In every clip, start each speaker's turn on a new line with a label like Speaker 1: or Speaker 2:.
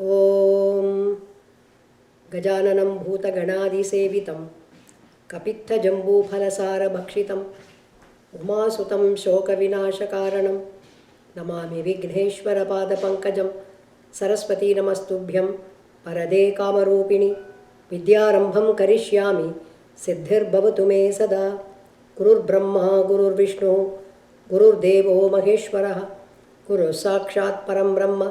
Speaker 1: ॐ गजाननं भूतगणादिसेवितं कपित्थजम्बूफलसारभक्षितम् उमासुतं शोकविनाशकारणं नमामि विघ्नेश्वरपादपङ्कजं सरस्वती नमस्तुभ्यं वरदे कामरूपिणि विद्यारम्भं करिष्यामि सिद्धिर्भवतु मे सदा गुरुर्ब्रह्मा गुरुर्विष्णुः गुरुर्देवो महेश्वरः गुरुः साक्षात् परं ब्रह्म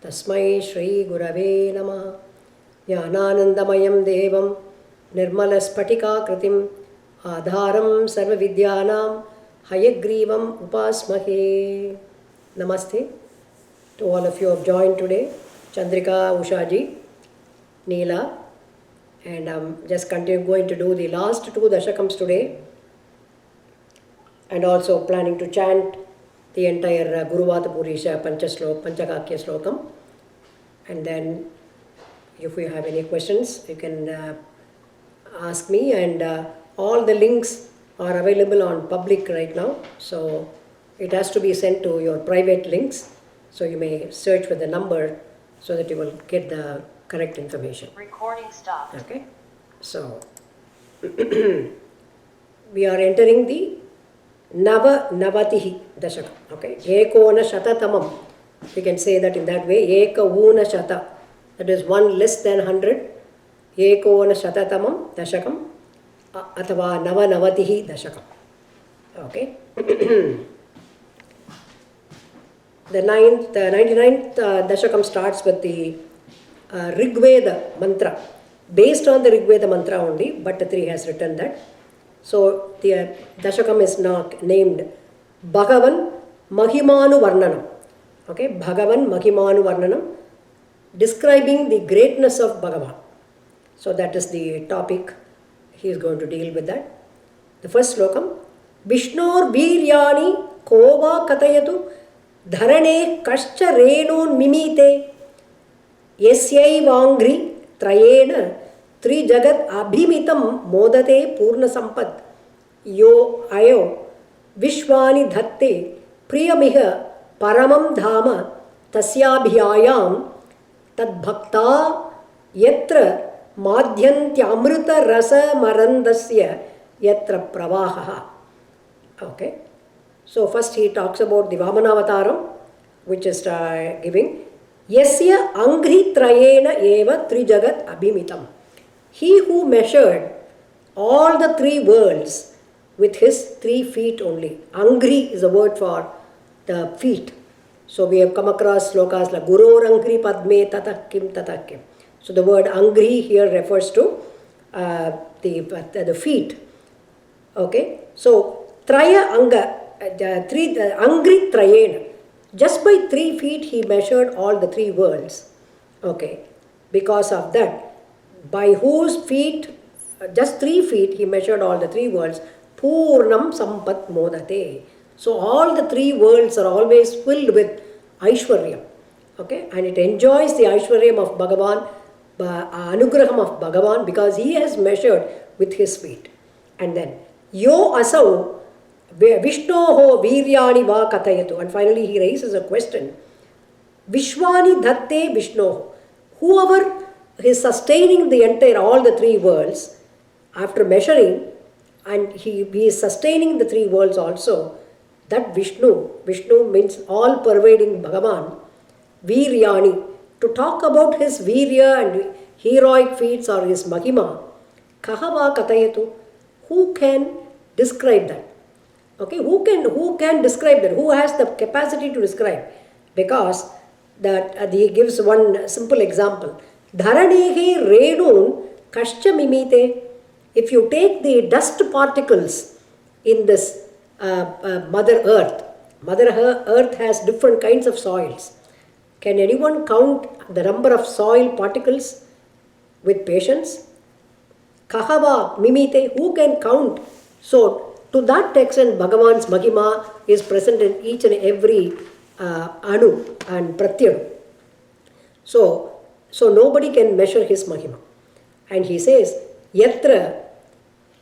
Speaker 1: तस्मै श्रीगुरवे नमः ज्ञानानन्दमयं देवं निर्मलस्फटिकाकृतिम् आधारं सर्वविद्यानां हयग्रीवम् उपास्महे. Namaste to all of you who have joined today. Chandrika, Ushaji, Neela, and I'm just going to do the last two dashakams today, and also planning to chant the entire Guruvata Purisha Panchakakya Slokam. And then if you have any questions, you can ask me, and all the links are available on public right now, so it has to be sent to your private links, so you may search with the number so that you will get the correct information.
Speaker 2: Recording stopped.
Speaker 1: Okay, so we are entering the Navatihi Dashaka. Okay, Ekona Shatatamam. We can say that in that way. Eka Una Shata. That is one less than 100. Ekona Shatatamam Dashakam. Athava Nava Navatihi Dashakam. Okay. The 99th Dashakam starts with the Rigveda mantra. Based on the Rigveda mantra only, Bhattatri has written that. So the Dashakam is now named Bhagavan Mahimanu Varnanam. Okay, Bhagavan Mahimanu Varnanam, describing the greatness of Bhagavan. So that is the topic. He is going to deal with that. The first slokam, Vishnor Viryani Kova Katayatu Dharane Kascha Renun Mimite Yasyai Vangri Trayena Tri Jagat Abhimitam Modate Purna Sampad Yo Ayo Vishwani Dhatte Priyamiha Paramam Dhama Tasyabhyayam Tad Bhakta Yatra Madhyantyamrita Rasa Marandasya Yatra Pravaha. Okay. So first he talks about the Vamanavataram, which is giving Yasya Angri Trayena Eva Trijagat Abhimitam. He who measured all the three worlds with his 3 feet only. Angri is a word for the feet. So we have come across slokas like Guror Angri Padme Tatakim Tatakim. So the word Angri here refers to the feet. Okay. So Traya Anga, Angri Trayena. Just by 3 feet he measured all the 3 worlds. Okay. Because of that, by whose feet, just 3 feet he measured all the 3 worlds. Purnam Sampat Modate. So all the 3 worlds are always filled with Aishwaryam. Okay. And it enjoys the Aishwaryam of Bhagavan, Anugraham of Bhagavan, because he has measured with his feet. And then Yo Asau Vishnoho Viryani Va Katayatu. And finally he raises a question. Vishwani Dhatte Vishnoho. Whoever is sustaining the entire, all the 3 worlds, after measuring, and he is sustaining the 3 worlds also, that Vishnu means all pervading Bhagavan, Viryani, to talk about his Virya and heroic feats or his Mahima, Kahava Katayatu, who can describe that? Okay, who can describe that? Who has the capacity to describe? Because that he gives one simple example. Dharanehe Renun Kascha Mimite. If you take the dust particles in this Mother Earth has different kinds of soils. Can anyone count the number of soil particles with patience? Kahava Mimite, who can count? So, to that extent, Bhagavan's Mahima is present in each and every Anu and Pratyanu. So nobody can measure his Mahima. And he says, Yatra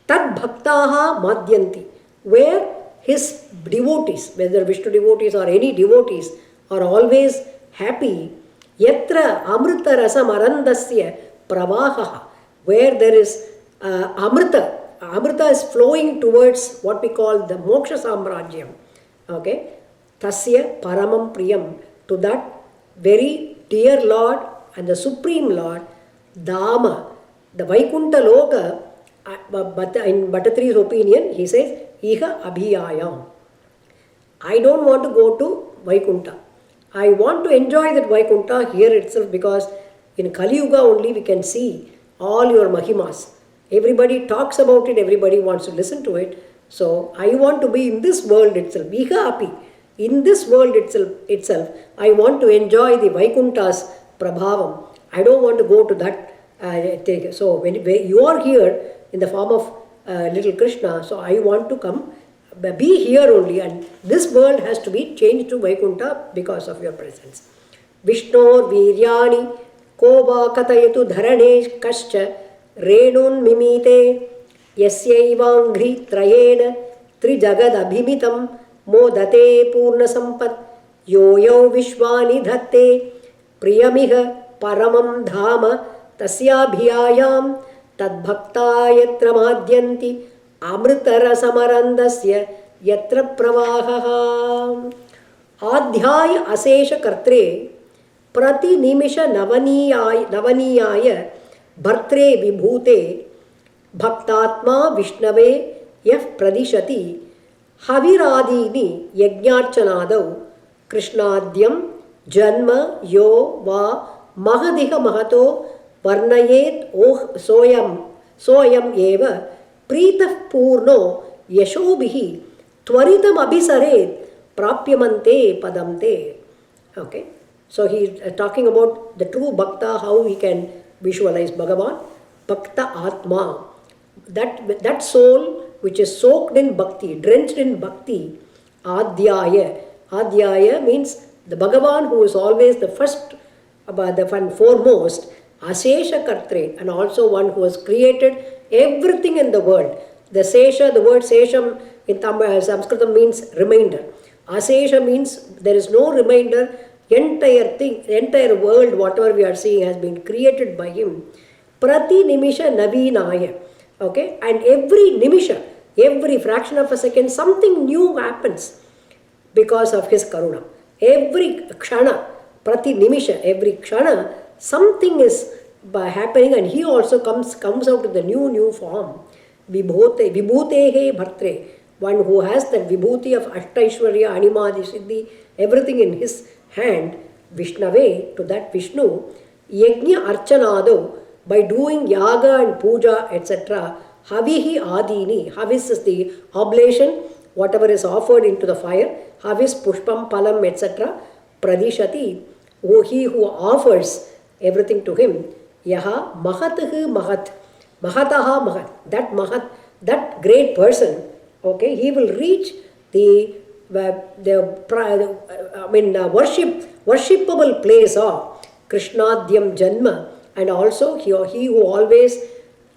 Speaker 1: Tad Bhaktaha Madhyanti, where his devotees, whether Vishnu devotees or any devotees, are always happy Yatra amrita rasam arandasya pravaha, where there is amrita. Amrita is flowing towards what we call the moksha samrajyam. Okay? Tasya paramam priyam. To that very dear Lord and the Supreme Lord, Dama, the Vaikunta Loka, but in Bhattatri's opinion, he says, Iha abhiyayam. I don't want to go to Vaikunta. I want to enjoy that Vaikunta here itself, because in Kali Yuga only we can see all your Mahimas. Everybody talks about it, everybody wants to listen to it. So I want to be in this world itself. Iha api. In this world itself, I want to enjoy the Vaikunta's prabhavam. I don't want to go to that. So when you are here in the form of little Krishna, so I want to come, be here only, and this world has to be changed to Vaikunta because of your presence. Vishnor Viryani Kova Katayatu Dharane Kascha Renun Mimite Yasyaivaangri Trayena Trijagad Abhimitam Modate Purna Sampat Yo Vishwani Dhatte Priyamiha Paramam Dhama Tasyabhiyayam Tadbhakta Yatra Madhyanti Amritara Samarandasya Yatra Pravaha Adhyaya Asesha Kartre Prati Nimisha Navaniyaya Bhartre Vibhute Bhaktatma Vishnave Yaf Pradishati Haviradini Yajnarchanadau Krishnadhyam Janma Yo Va Mahadiha Mahato Varnayet Oh Soyam Eva Pritah Purno Yashobhihi Tvaritam Abhisaret Prapyamante Padamte. Okay. So he is talking about the true Bhakta, how he can visualize Bhagavan. Bhakta Atma. That soul which is soaked in Bhakti, drenched in Bhakti. Adhyaya. Adhyaya means the Bhagavan who is always the first, the one foremost. Asesha Kartre, and also one who has created everything in the world. The Sesha, the word Sesham in Sanskritam means remainder. Asesha means there is no remainder. Entire thing, entire world, whatever we are seeing, has been created by him. Prati Nimisha Navinaya. Okay? And every Nimisha, every fraction of a second, something new happens because of his Karuna. Every Kshana, Prati Nimisha, every Kshana, something is happening, and he also comes out with the new form. Vibhutehe Bhartre, one who has that Vibhuti of Ashtaishwarya, Animadi, Siddhi, everything in his hand. Vishnave, to that Vishnu, Yajna Archanado, by doing Yaga and Puja, etc. Havihi Adini, Havis is the oblation, whatever is offered into the fire. Havis Pushpam Palam, etc. Pradishati, he who offers everything to him. Yaha Mahatahu Mahat, Mahataha Mahat, that Mahat, that great person, okay, he will reach the worshipable place of Krishnadhyam Janma, and also he who always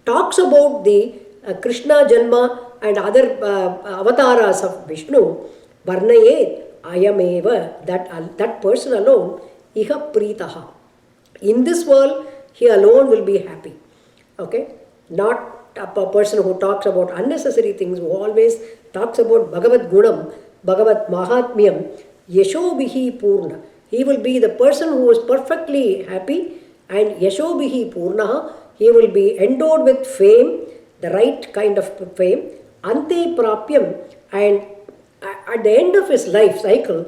Speaker 1: talks about the Krishna Janma and other avatars of Vishnu. Varnayet Ayameva, that person alone, Iha Pritaha. In this world, he alone will be happy. Okay? Not a person who talks about unnecessary things, who always talks about Bhagavad Gunam, Bhagavad Mahatmyam, Yashobhihi Purna. He will be the person who is perfectly happy, and Yashobhihi Purnaha, he will be endowed with fame, the right kind of fame, Ante Prapyam, and at the end of his life cycle,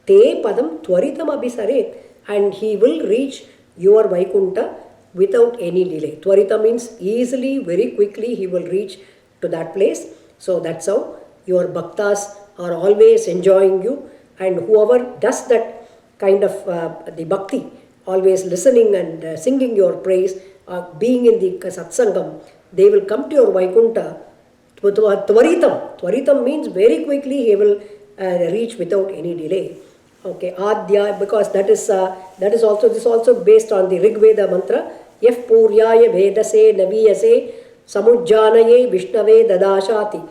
Speaker 1: Te Padam Tvaritam Abhisaret, and he will reach your Vaikunta without any delay. Tvarita means easily, very quickly he will reach to that place. So that's how your bhaktas are always enjoying you, and whoever does that kind of the bhakti, always listening and singing your praise, being in the satsangam, they will come to your Vaikunta. Tvaritam. Tvaritam means very quickly he will reach without any delay. Okay, Adya, because that is also, this is also based on the Rig Veda mantra. Yaf Puryaya Vedase Naviyase Samujjanaye Vishnave Dadashati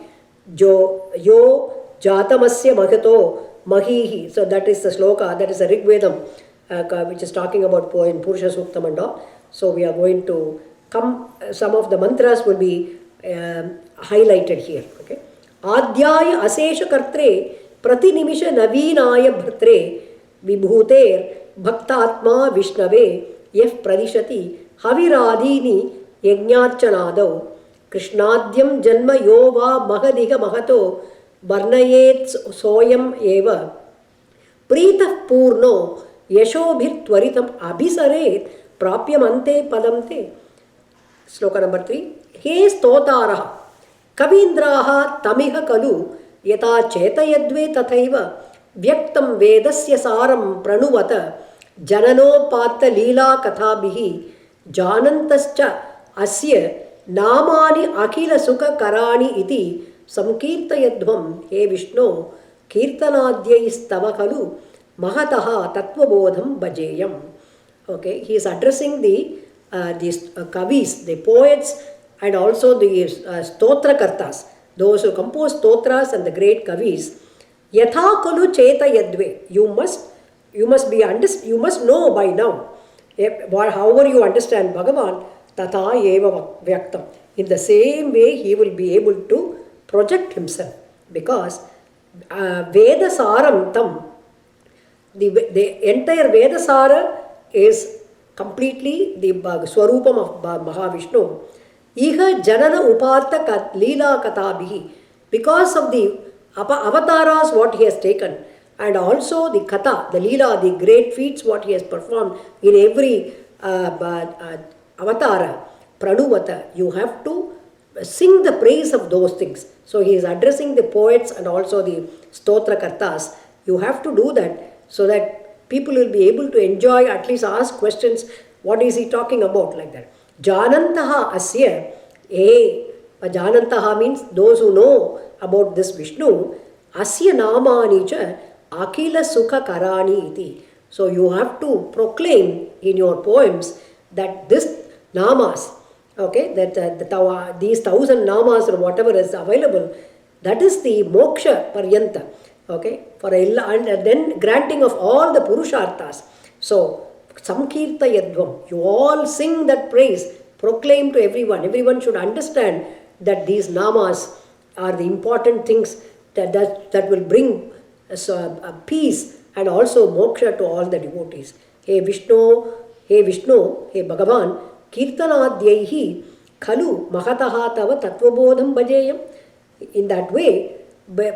Speaker 1: Yo Jatamasya Magato Mahihi. So that is the sloka, that is the Rig Vedam which is talking about in Purusha Suktam and all. So we are going to come, some of the mantras will be highlighted here. Okay. Adhyaya Asesha Kartre Pratinimisha Naveenaya Bhratre Vibhuter Bhaktatma Vishnave Yef Pradishati Haviradini Yajnachanadau Krishnadhyam Janma Yova Mahadiga Mahato Varnayet Soyam Eva Prita Purno Yashobhir Twaritam Abhisaret Prapyamante Padamte. Sloka number 3. He Stotaraha Kavindraha Tamiha Kalu Yata Chetayadve Tathaiva Vyaktam Vedasya Saram Pranuvata Jananopata Leela Kathabihi Janantascha Asya Namani Akila Sukha Karani Iti Samkirtayadvam He Vishnu Kirtanadhyais Kalu Mahataha Tattvabodham Bhajeyam. Okay, he is addressing these kavis, the poets, and also the stotra kartas, those who compose stotras and the great kavis. Yatha kalu cheta yadve. You must know by now. However you understand Bhagavan, tatha eva vyaktam. In the same way, he will be able to project himself, because Veda Saram Tam, the entire Vedasara is completely the Swarupam of Mahavishnu. Iha Janana Upartha Leela Katabihi, because of the avatars what he has taken, and also the Katha, the Leela, the great feats what he has performed in every avatara, Pranuvata, you have to sing the praise of those things. So he is addressing the poets and also the Stotra Kartas. You have to do that so that people will be able to enjoy, at least ask questions, what is he talking about, like that. Janantaha Asya, Janantaha means those who know about this Vishnu, Asya Namani cha Akila Sukha Karani iti. So you have to proclaim in your poems that this namas, okay, that these 1,000 namas or whatever is available, that is the moksha paryanta, okay, and then granting of all the purusharthas. So samkirta yadvam, you all sing that praise, proclaim to everyone. Everyone should understand that these namas are the important things that will bring peace and also moksha to all the devotees. Hey Vishnu, hey Bhagavan, Kirtanadhyaihi Khalu Mahataha Tava Tattvabodham Bhajeyam. In that way,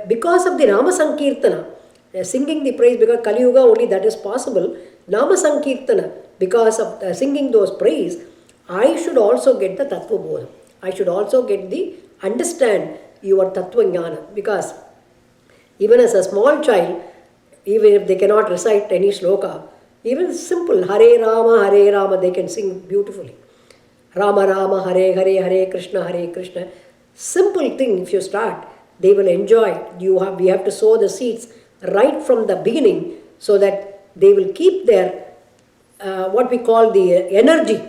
Speaker 1: because of the Nama Sankirtana, singing the praise, because Kali Yuga only that is possible, Nama Sankirtana, because of singing those praise, I should also get the Tattvabodham. I should also get the understand your Tattva Jnana, because even as a small child, even if they cannot recite any shloka, even simple Hare Rama, they can sing beautifully. Rama Rama, Hare Hare, Hare Krishna, simple thing. If you start, they will enjoy. We have to sow the seeds right from the beginning, so that they will keep their what we call the energy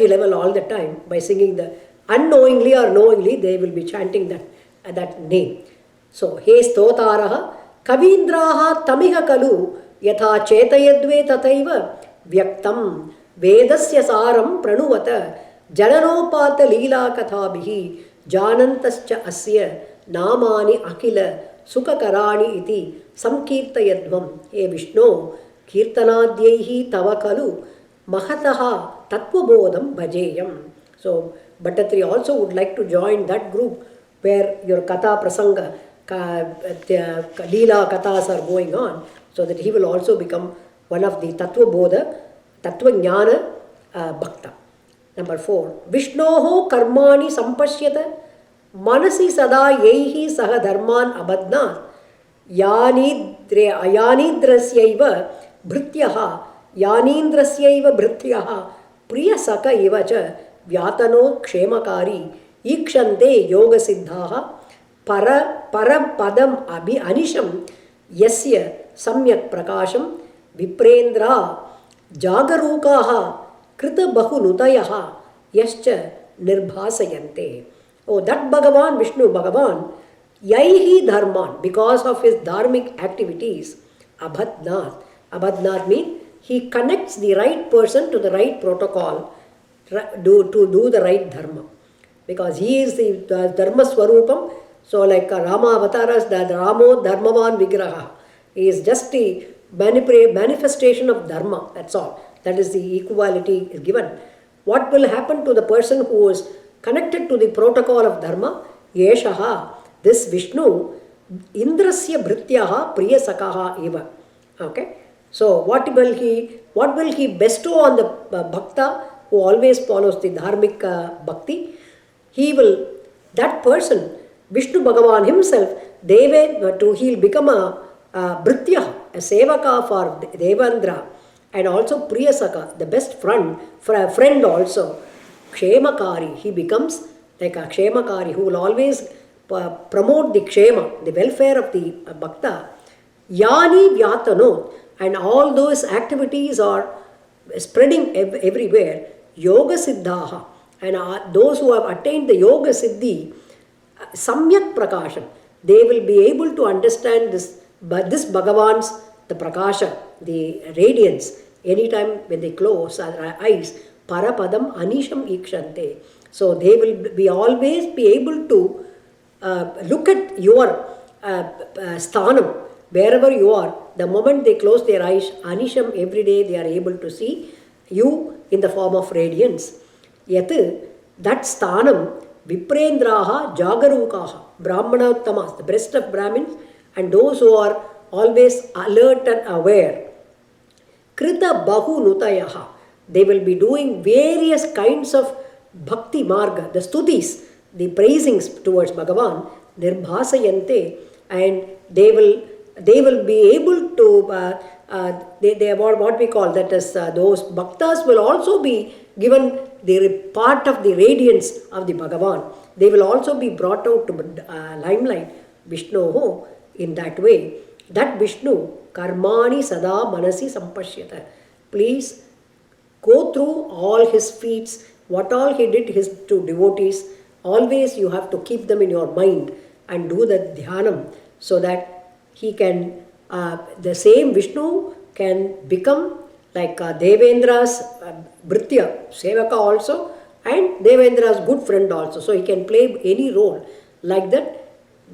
Speaker 1: level all the time by singing the unknowingly or knowingly, they will be chanting that name. So he stotaraha kavindraha tamiha kalu yatha chetayadve tathaiva vyaktam vedasya saram pranuvata jananopata leela kathabihi janantascha asya namani akila sukhakarani iti samkirtayadvam. He Vishnu kirtanadhyaihi tava kalu mahataha tattvabodham bhajeyam. So Bhattatri also would like to join that group where your katha prasanga, leela kathas are going on, so that he will also become one of the tattvabodha, tattvajnana bhakta. Number 4. Vishnoho karmani sampashyata manasi sada yaihi saha dharman abadna yanidrasyaiva bhrityaha priya saka iva cha vyatano kshemakari ikshante yoga siddhaha param padam anisham yasya samyak prakasham viprendra jagarukaha krita bahunutayaha yascha nirbhasayante. Oh, that Bhagavan, Vishnu Bhagavan, yaihi dharman, because of his dharmic activities, abhadnath. Abhadnath means he connects the right person to the right protocol to do the right dharma. Because he is the dharma swarupam. So like Rama avataras, the Ramo dharmavan vigraha. He is just the manifestation of dharma, that's all. That is the equality is given. What will happen to the person who is connected to the protocol of dharma? Yeshaha, this Vishnu, Indrasya Bhrityaha Priyasakaha eva. Okay. So what will he bestow on the bhakta who always follows the dharmic bhakti? That person, Vishnu Bhagavan himself, he'll become a Bhritya, a Sevaka for Devendra, and also Priyasaka, the best friend, for a friend also. Kshemakari, he becomes like a Kshemakari who will always promote the Kshema, the welfare of the Bhakta. Yani Vyatanot, and all those activities are spreading everywhere. Yoga Siddhaha, and those who have attained the Yoga Siddhi, Samyak Prakasham, they will be able to understand this Bhagavan's, the Prakasha, the radiance, anytime when they close their eyes, Parapadam Anisham Ikshante. So they will always be able to look at your sthanam, wherever you are. The moment they close their eyes, Anisham, every day they are able to see you in the form of radiance. Yet that sthanam, Viprendraha Jagarukaha, Brahmanottamas, the best of Brahmins, and those who are always alert and aware. Krita Bahu Nutayaha, they will be doing various kinds of bhakti marga, the stutis, the praisings towards Bhagavan, Nirbhasayante, and they will be able to, they are what we call, that is, those bhaktas will also be given the part of the radiance of the Bhagavan. They will also be brought out to limelight, Vishnu, in that way. That Vishnu, Karmani Sada Manasi Sampashyata. Please go through all his feats, what all he did to devotees. Always you have to keep them in your mind and do the dhyanam, so that he can, the same Vishnu can become like Devendra's Bhritya, Sevaka also, and Devendra's good friend also. So he can play any role. Like that,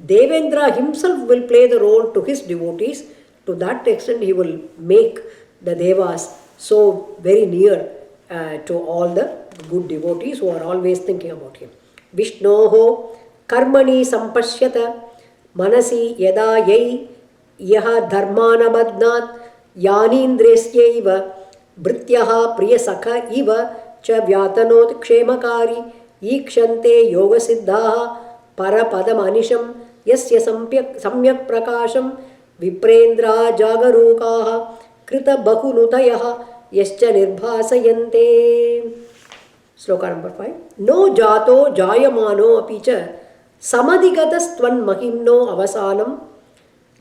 Speaker 1: Devendra himself will play the role to his devotees. To that extent, he will make the Devas so very near to all the good devotees who are always thinking about him. Vishnoho karmani sampashyata manasi yada yai yaha dharmana badnat yanindresyaiva bhrityaha priyasakha iva cha vyatanot kshemakari ikshante yoga siddhaha parapadam yasya samyak prakasham viprendra jagarukaha krita bahunutayaha yascha nirbhasayante. Sloka number 5. No jato jayamano apicha samadhigatastvan mahimno avasanam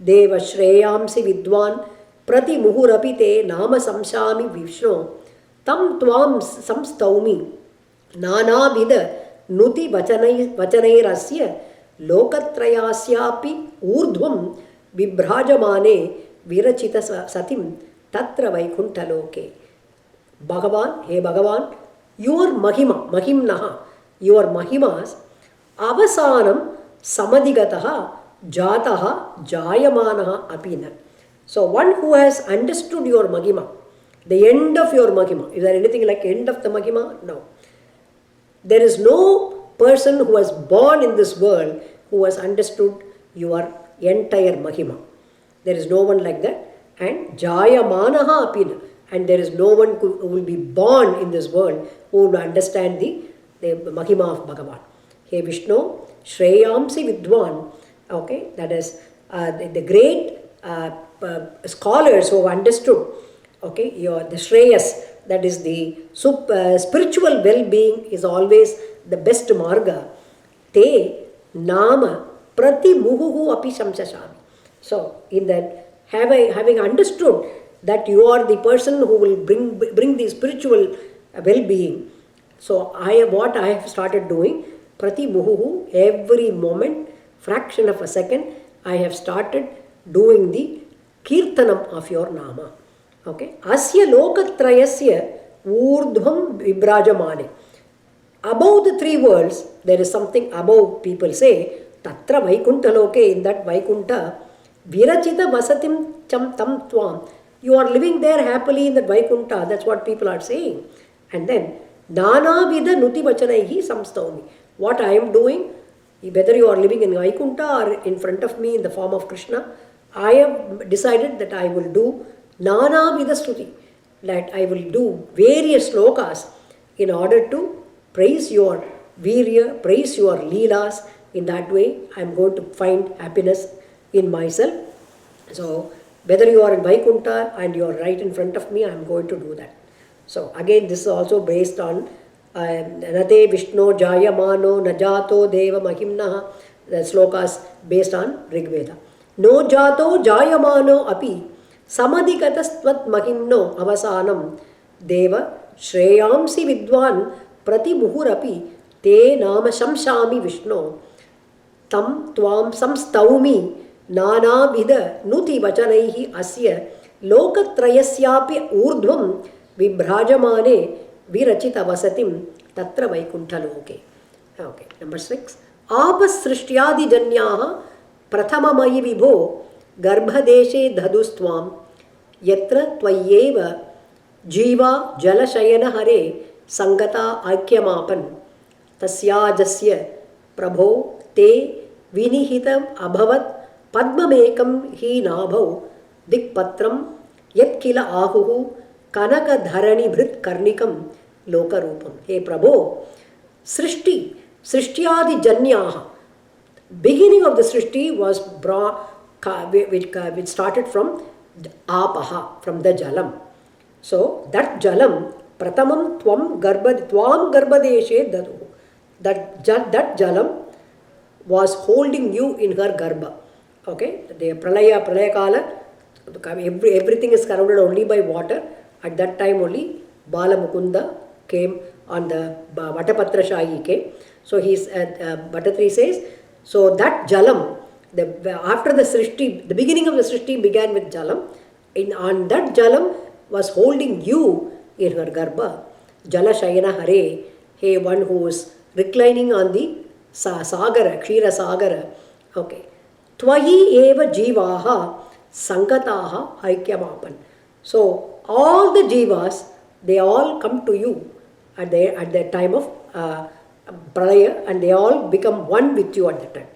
Speaker 1: deva shreyamsi vidwan prati muhurapite nama samsami vishno tam tvam samstaumi nana vida nuti vachanairasya lokatrayasyapi urdhvam vibhrajamane virachita satim tatra vaikuntaloke. Bhagavan, hey Bhagavan, your mahima, mahimnaha, your mahimas, avasanam samadhigataha jataha jayamanaha apina. So one who has understood your mahima, the end of your mahima, is there anything like end of the mahima? No. There is no person who was born in this world who has understood your entire mahima. There is no one like that. And jayamanaha apina. And there is no one who will be born in this world who will understand the mahima of Bhagavan. Hey Vishnu, Shreyamsi Vidwan, okay, that is the great scholars who have understood, okay, the Shreyas, that is the spiritual well-being is always the best marga. Te nama prati muhuhu api samsashami. So, in that, having understood that you are the person who will bring the spiritual well-being. So what I have started doing, prati muhuhu, every moment, fraction of a second, I have started doing the kirtanam of your nama. Okay, asya lokatrayasya urdhvam vibrajamane. Above the three worlds, there is something above, people say, tatra Vaikuntha loke, in that Vaikuntha, virachita vasatim cham tam tvam. You are living there happily in that Vaikuntha, that's what people are saying. And then, nana vida nuti vachanaihi samstavami. What I am doing, whether you are living in Vaikuntha or in front of me in the form of Krishna, I have decided that I will do nana vida stuti, that I will do various slokas in order to praise your virya, praise your leelas. In that way, I am going to find happiness in myself. So, whether you are in Vaikuntha and you are right in front of me, I am going to do that. So, again, this is also based on Nate Vishnu Jayamano Najato Deva Mahimna, the slokas based on Rig Veda. No Jato Jayamano Api Samadhikatasvat Mahimno Avasanam Deva Shreyamsi Vidwan Prati Muhurapi Te Nama Shamshami Vishnu Tam Tvam Samstaumi Nana Vida Nuti Vachanaihi Asya Lokatrayasyapi Urdhvam Vibhrajamane Virachita Vasatim Tatra Vaikuntha Loke. Okay, number 6. Apasrishtyadi Janyaha Prathamamayi Vibho Garbhadeshe Dhadustvam Yatra Tvayeva Jiva Jalashayana Hare Sangata Aikyamapan Tasyajasya Prabho Te Vinihitam Abhavat Padmamekam Hi Nabhav Dikpatram Yatkila Ahuhu Kanaka Dharani Bhrit Karnikam Lokarupam. Hey Prabho, Srishtyadi Janyaha. Beginning of the Srishti was which started from Apaha, from the Jalam. So that Jalam, Pratamam Tvam Garbhadeshe Dadu. That Jalam was holding you in her Garbha. Okay, the Pralaya Kala, everything is surrounded only by water. At that time only, Bala Mukunda came on the Vatapatra Shahi came. So Bhattatri says, so that Jalam, after the Srishti, the beginning of the Srishti began with Jalam. On that Jalam was holding you in her Garbha. Jala Shayana Hare, hey, one who is reclining on the Sagara, Kshira Sagara. Okay. Tvayi eva jivaha sankataha aikyamapan. So all the jivas, they all come to you at the time of pralaya, and they all become one with you at that time.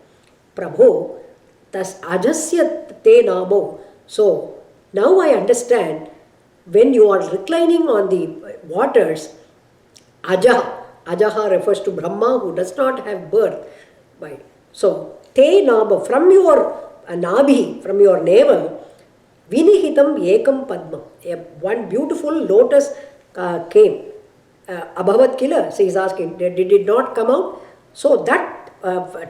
Speaker 1: Prabho, tas ajasya te namo. So now I understand, when you are reclining on the waters, Ajaha refers to Brahma, who does not have birth. Right? So, te nabha, from your nabhi, from your navel, vinihitam ekam padma, one beautiful lotus came. Abhavat kila, so he is asking, did it not come out? So that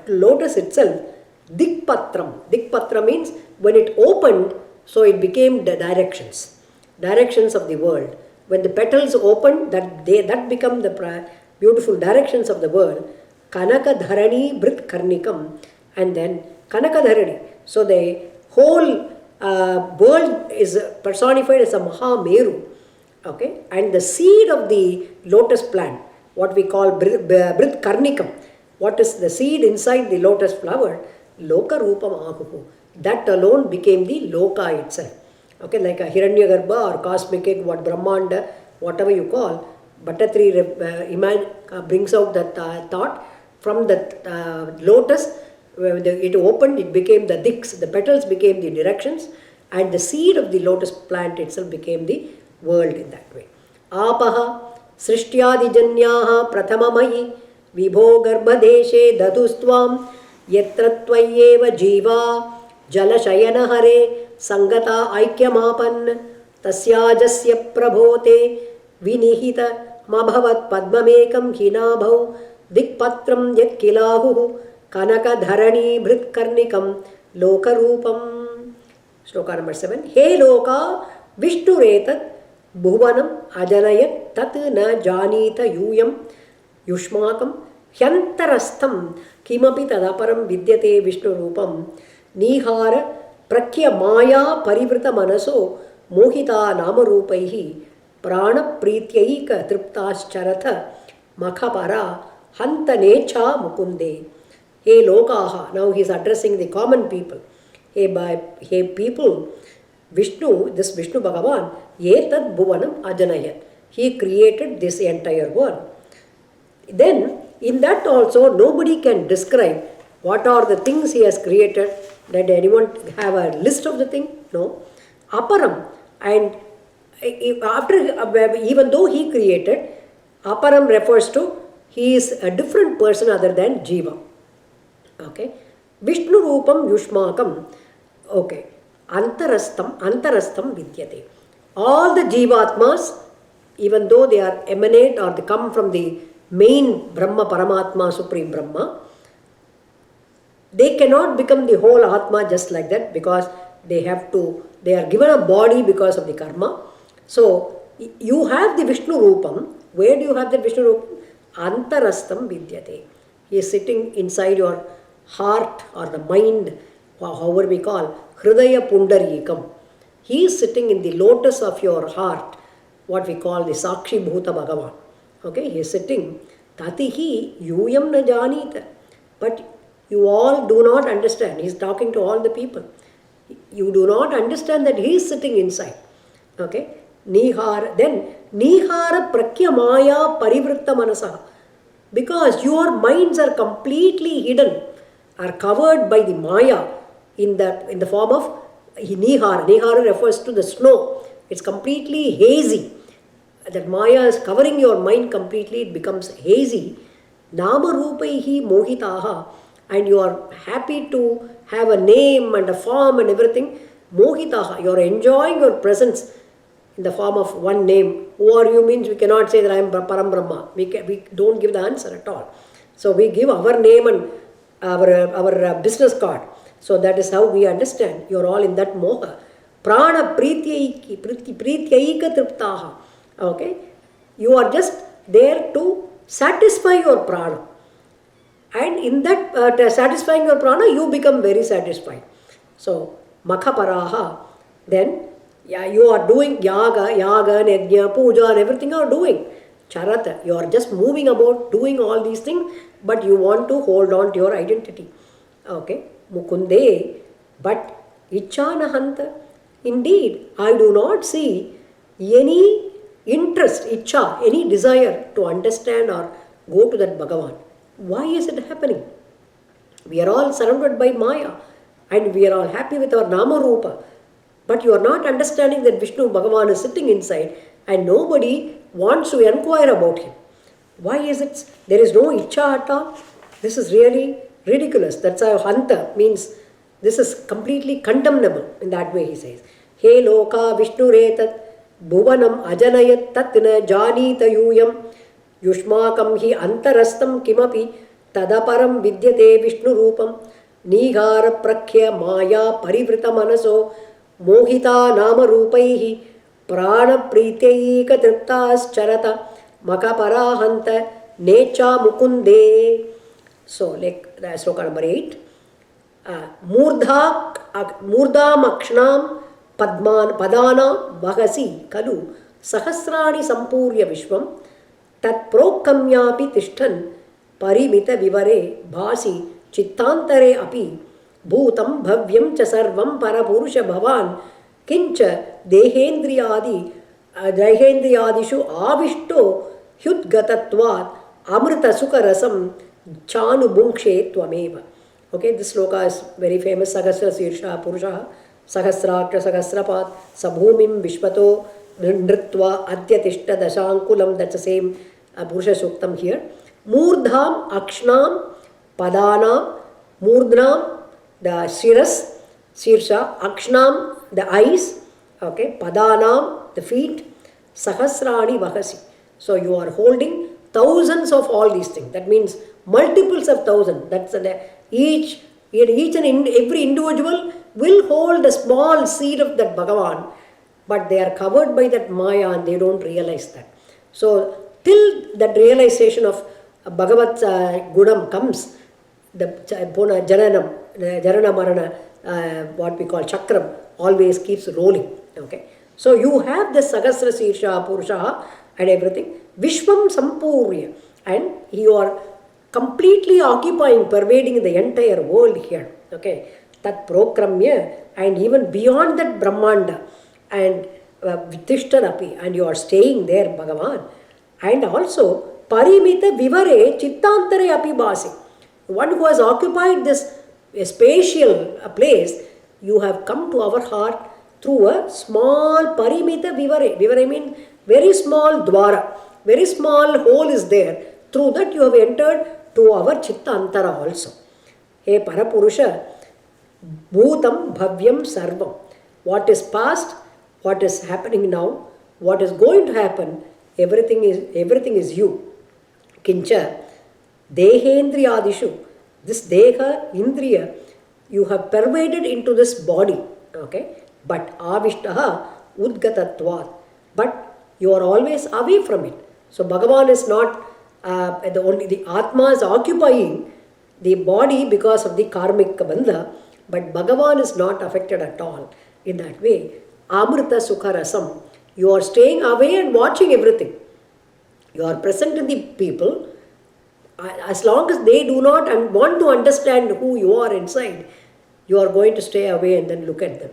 Speaker 1: lotus itself, dikpatram. Dikpatra means when it opened, so it became the directions of the world. When the petals opened, that become the beautiful directions of the world. Kanaka Dharani Brit Karnikam, and then Kanaka Dharani. So the whole world is personified as a Mahameru. Okay, and the seed of the lotus plant, what we call Brit Karnikam, what is the seed inside the lotus flower, Loka Rupam Ahuhu. That alone became the Loka itself. Okay, like a Hiranyagarbha or cosmic egg, what Brahmanda, whatever you call, Bhattatri brings out that thought. From the lotus, when it opened, it became the diks, the petals became the directions, and the seed of the lotus plant itself became the world in that way. Apaha Srishtyadi Janyaha Prathamamayi Vibho Garbhadeshe Dadustvam Yatra Tvayeva Jiva Jalashayana Hare Sangata Aikyamapan Tasyajasya Prabhote Vinihita Mabhavat Padmamekam Hinabhav Dikpatram Yatkilahu Kanaka Dharani Bhrit Karnikam Lokarupam. Shloka number 7. He Loka Vishnu Retat Bhuvanam Ajanayat Tat Na Janita Yuyam Yushmakam Hyantarastham Kimapi Tadaparam Vidyate Vishnu Rupam Nihara Prakya Maya Parivrita Manaso mohita namarupaihi prana prityaika triptascharata makhapara hanta necha mukunde. Hey lokaha, now he is addressing the common people. Hey people, Vishnu, this Vishnu Bhagavan, etad bhuvanam ajanayat. He created this entire world. Then, in that also, nobody can describe what are the things he has created. Did anyone have a list of the thing? No. Aparam. And after, even though he created, Aparam refers to he is a different person other than Jiva. Okay. Vishnu Rupam Yushmakam. Okay. Antarastam Vidyate. All the Jivatmas, even though they are emanate or they come from the main Brahma, Paramatma, Supreme Brahma, they cannot become the whole Atma just like that, because they are given a body because of the karma. So, you have the Vishnu Rupam. Where do you have the Vishnu Rupam? Antarastam Vidyate. He is sitting inside your heart or the mind, however we call, Hridaya Pundarikam. He is sitting in the lotus of your heart, what we call the Sakshi Bhuta Bhagavan. Okay, he is sitting. Tatihi yuyam na janita. But you all do not understand. He is talking to all the people. You do not understand that he is sitting inside. Okay. Nihara. Then Nihara Prakya Maya Parivritta Manasa. Because your minds are completely hidden, are covered by the Maya in the form of Nihara. Nihara refers to the snow. It's completely hazy. That Maya is covering your mind completely, it becomes hazy. Nama Rupaihi Mohitaha. And you are happy to have a name and a form and everything. Mohitaha. You are enjoying your presence in the form of one name. Who are you means we cannot say that I am Param Brahma. We don't give the answer at all. So we give our name and our business card. So that is how we understand. You are all in that moha. Prana Prityaika Triptaha. Okay, you are just there to satisfy your prana, and in that satisfying your prana, you become very satisfied. So, Makhaparaha, then you are doing yaga, yajna, puja, and everything you are doing. Charata, you are just moving about doing all these things, but you want to hold on to your identity. Okay, Mukunde, but Ichanahanta. Indeed, I do not see any interest, icha, any desire to understand or go to that Bhagavan. Why is it happening? We are all surrounded by Maya and we are all happy with our Nama Rupa. But you are not understanding that Vishnu Bhagavan is sitting inside and nobody wants to inquire about him. Why is it? There is no icha at all. This is really ridiculous. That's how Hanta means this is completely condemnable. In that way he says, He Loka Vishnu Retat Bhuvanam ajanayat tatna janita yuyam yushmakam hi antarastam kimapi tadaparam vidyate Vishnu Rupam nihara prakhya maya parivrita manaso mohita nama rupaihi prana prityaika triptas charata makaparahanta necha mukunde. So, like sloka number 8. Murdam akshnam Padana Bhagasi Kalu Sahasrani Sampurya Vishwam Tat Prokamyapi Tishtan Parimita Vivare Bhasi Chittantare Api Bhutam Bhavyam Chasarvam Parapurusha Bhavan Kincha Dehendriyadishu Avishto Hyudgatatvat Amrita Sukarasam Chanu Bunkshe Twameva. Okay, this sloka is very famous. Sagasra Sirsha Purusha Sahasratra Sahasrapat Sabhumim Vishwato Nritva Adyatishta Dashankulam. That's the same Purusha Suktam here. Murdham Akshnam Padanam Murdnam the Shiras Sirsha Akshnam the eyes. Okay, Padanam the feet. Sahasrani Vahasi. So you are holding thousands of all these things. That means multiples of thousands. That's each and every individual will hold a small seed of that Bhagavan, but they are covered by that Maya and they don't realize that. So, till that realization of Bhagavat Gunam comes, the Jananam, Jarana Marana, what we call Chakram, always keeps rolling. Okay. So you have the Sahasra Sirsha Purusha and everything. Vishwam Sampurya. And you are completely occupying, pervading the entire world here. Okay. Tat Prokramya, and even beyond that Brahmanda and Tishtadapi, and you are staying there, Bhagavan. And also Parimita Vivare Chittantare Api Basi. One who has occupied this spatial place, you have come to our heart through a small Parimita Vivare. Vivare means very small dwara, very small hole is there. Through that you have entered to our Chittantara also. Hey Parapurusha, Bhutam Bhavyam Sarvam. What is past, what is happening now, what is going to happen, everything is you. Kincha Dehendriyadishu. This Deha, Indriya, you have pervaded into this body. Okay? But Avishtaha Udgatatvat. But you are always away from it. So Bhagavan is not the Atma is occupying the body because of the karmic bandha, but Bhagavan is not affected at all in that way. Amrita Sukha Rasam. You are staying away and watching everything. You are present in the people. As long as they do not and want to understand who you are inside, you are going to stay away and then look at them.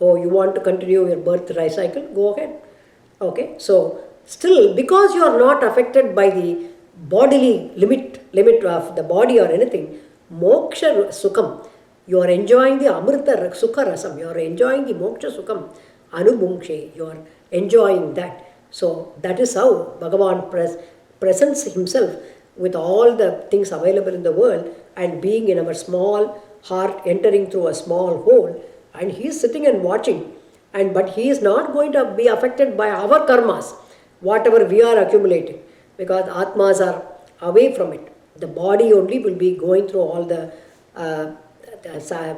Speaker 1: Oh, you want to continue your birth cycle? Go ahead. Okay, so still, because you are not affected by the bodily limit of the body or anything, moksha sukham, you are enjoying the amrita sukha rasam, you are enjoying the moksha sukham, anubhungshe, you are enjoying that. So that is how Bhagavan presents himself with all the things available in the world and being in our small heart, entering through a small hole, and he is sitting and watching. But he is not going to be affected by our karmas, whatever we are accumulating, because atmas are away from it. The body only will be going through all the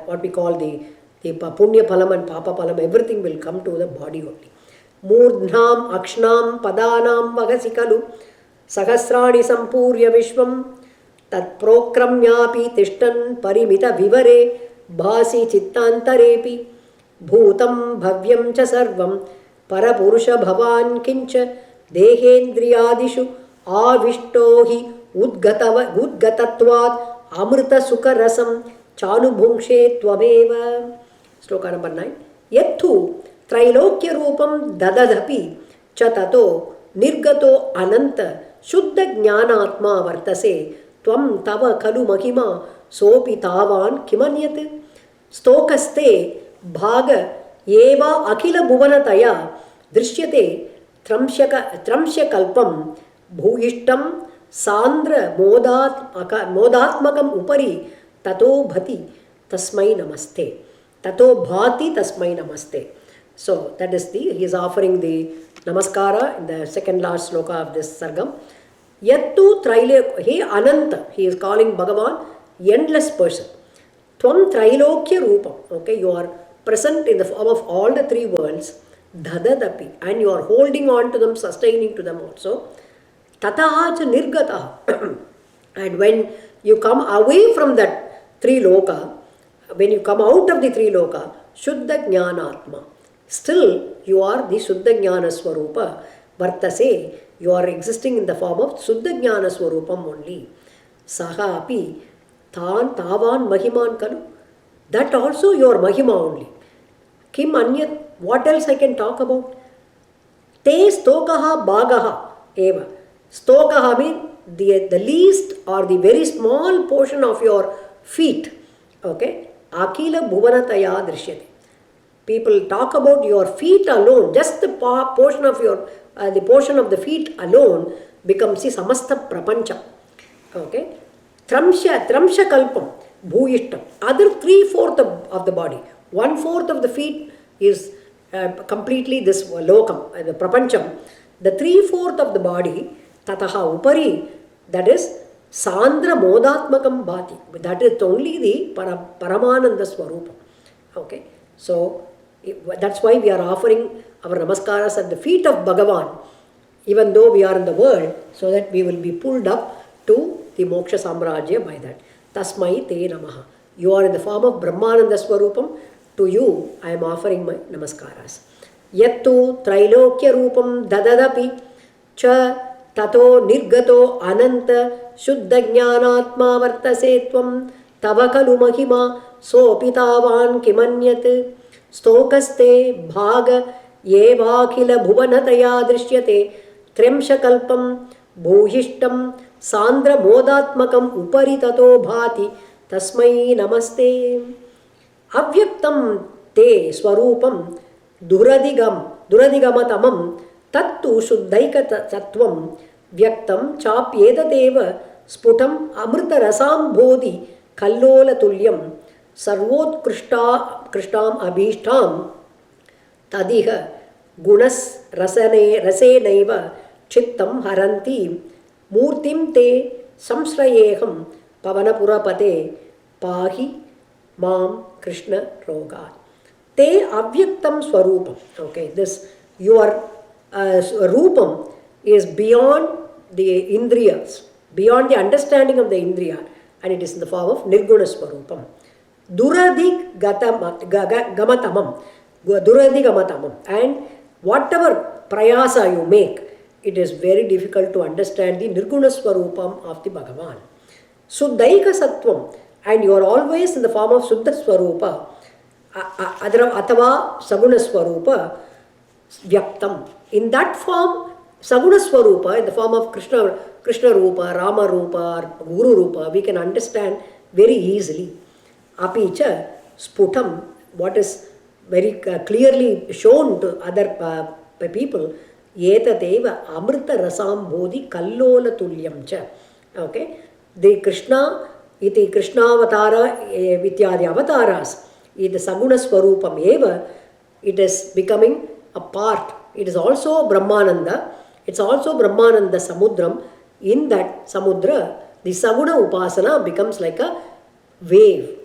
Speaker 1: what we call the punya palam and papa palam, everything will come to the body only. Murdhnam akshnam padanam vagasikalu sahasrani sampurya vishvam tat prokramyapi tishtan parimita vivare bhasi chittantarepi bhutam bhavyam cha sarvam parapurusha bhavan kincha dehendriyadishu avishtohi udgatatvad amrita sukha rasam chanubhungshe tvameva. Sloka number 9. Yattu trailokya rupam dadadapi cha tato nirgato ananta shuddha jnanatma vartase tvam tava kalu mahima sopi tavan kimanyat stokaste bhaga eva akhila bhuvanataya drishyate tramshya kalpam bhuyishtam sandra modatmakam upari tato bhati tasmai namaste. Tato bhati tasmai namaste. So that is he is offering the namaskara in the second last sloka of this sargam. Yattu trailokya, he ananta, he is calling Bhagavan endless person. Tvam trailokya rupam. Okay, you are present in the form of all the three worlds. Dadadapi, and you are holding on to them, sustaining to them also. Tataha cha nirgataha. And when you come away from that three loka, when you come out of the three loka, Shuddha Jnanatma, still you are the Shuddha Jnana Swarupa. Vartase, you are existing in the form of Shuddha Jnana Swarupam only. Saha api tavan mahiman kalu. That also your mahima only. Kim anyat, what else I can talk about? Te stokaha bhagaha eva. Stokaha means the least or the very small portion of your feet. Okay? Akila bhuvanataya drishyate. People talk about your feet alone, just the portion of your the portion of the feet alone becomes the samasta prapancha. Okay? Tramsha kalpam bhuyishtam. Other 3/4 of the body. 1/4 of the feet is completely this lokam, the prapancham. The 3/4 of the body, tataha upari, that is Sandra Modatmakam Bhati. That is only the Paramananda Swarupa. Okay. So that's why we are offering our namaskaras at the feet of Bhagavan, even though we are in the world, so that we will be pulled up to the Moksha Samrajya by that. Tasmai Te Namaha. You are in the form of Brahmananda Swarupam. To you, I am offering my namaskaras. यत्तु त्रैलोक्यरूपं दददपि च ततो निर्गतो अनन्त शुद्धज्ञानात्मा वर्तसे त्वं तव खलु महिमा सोऽपि तावान् किमन्यत् स्तोकस्ते भाग एवाखिल भुवनतया दृश्यते त्र्यंशकल्पं भूयिष्ठं सान्द्रमोदात्मकम् उपरि ततो भाति तस्मै नमस्ते अव्यक्तं ते स्वरूपं दुरधिगमतमं तत्तु शुद्धैकतत्त्वं व्यक्तं चाप्येतदेव स्फुटम् अमृतरसाम्भोधि कल्लोलतुल्यं सर्वोत्कृष्टाम् अभीष्टां तदिह रसेनैव चित्तं हरन्ति मूर्तिं ते संश्रयेऽहं पवनपुरपते पाहि मां कृष्ण रोगात् ते avyaktam swarupam. Okay, this your rupam is beyond the indriyas, beyond the understanding of the indriya, and it is in the form of nirguna swarupam. Duradi gamatamam, duradi gamatamam, and whatever prayasa you make, it is very difficult to understand the nirguna swarupam of the Bhagavan. Suddhaika sattvam, and you are always in the form of Suddha Swarupa. Atava Saguna Swarupa Vyaktam. In that form, Saguna Swarupa, in the form of Krishna Rupa, Rama Rupa, Guru Rupa, we can understand very easily. Apicha Sputam, what is very clearly shown to other people, Yetateva Amrita Rasam Bodhi Kallola Tulyam cha. Okay, the Krishna, iti Krishna Avatara, Vityadi Avataras. In the Saguna Swarupam eva, it is becoming a part. It is also Brahmananda. It's also Brahmananda Samudram. In that Samudra, the Saguna Upasana becomes like a wave.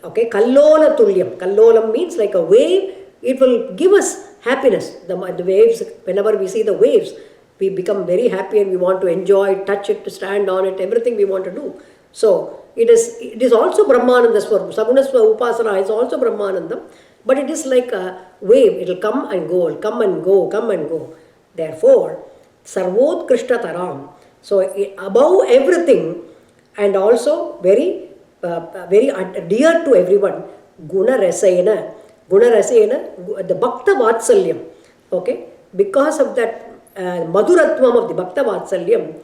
Speaker 1: Okay, Kallola Tulyam. Kallolam means like a wave. It will give us happiness. The waves, whenever we see the waves, we become very happy and we want to enjoy it, touch it, to stand on it, everything we want to do. So, it is also Brahmananda Swarup. Saguna Upasana is also Brahmanandam, but it is like a wave. It will come and go, come and go, come and go. Therefore, Sarvot Krishna Taram. So, above everything and also very dear to everyone, Guna Rasayana, the Bhakta Vatsalyam. Okay, because of that Madhuratvam of the Bhakta Vatsalyam,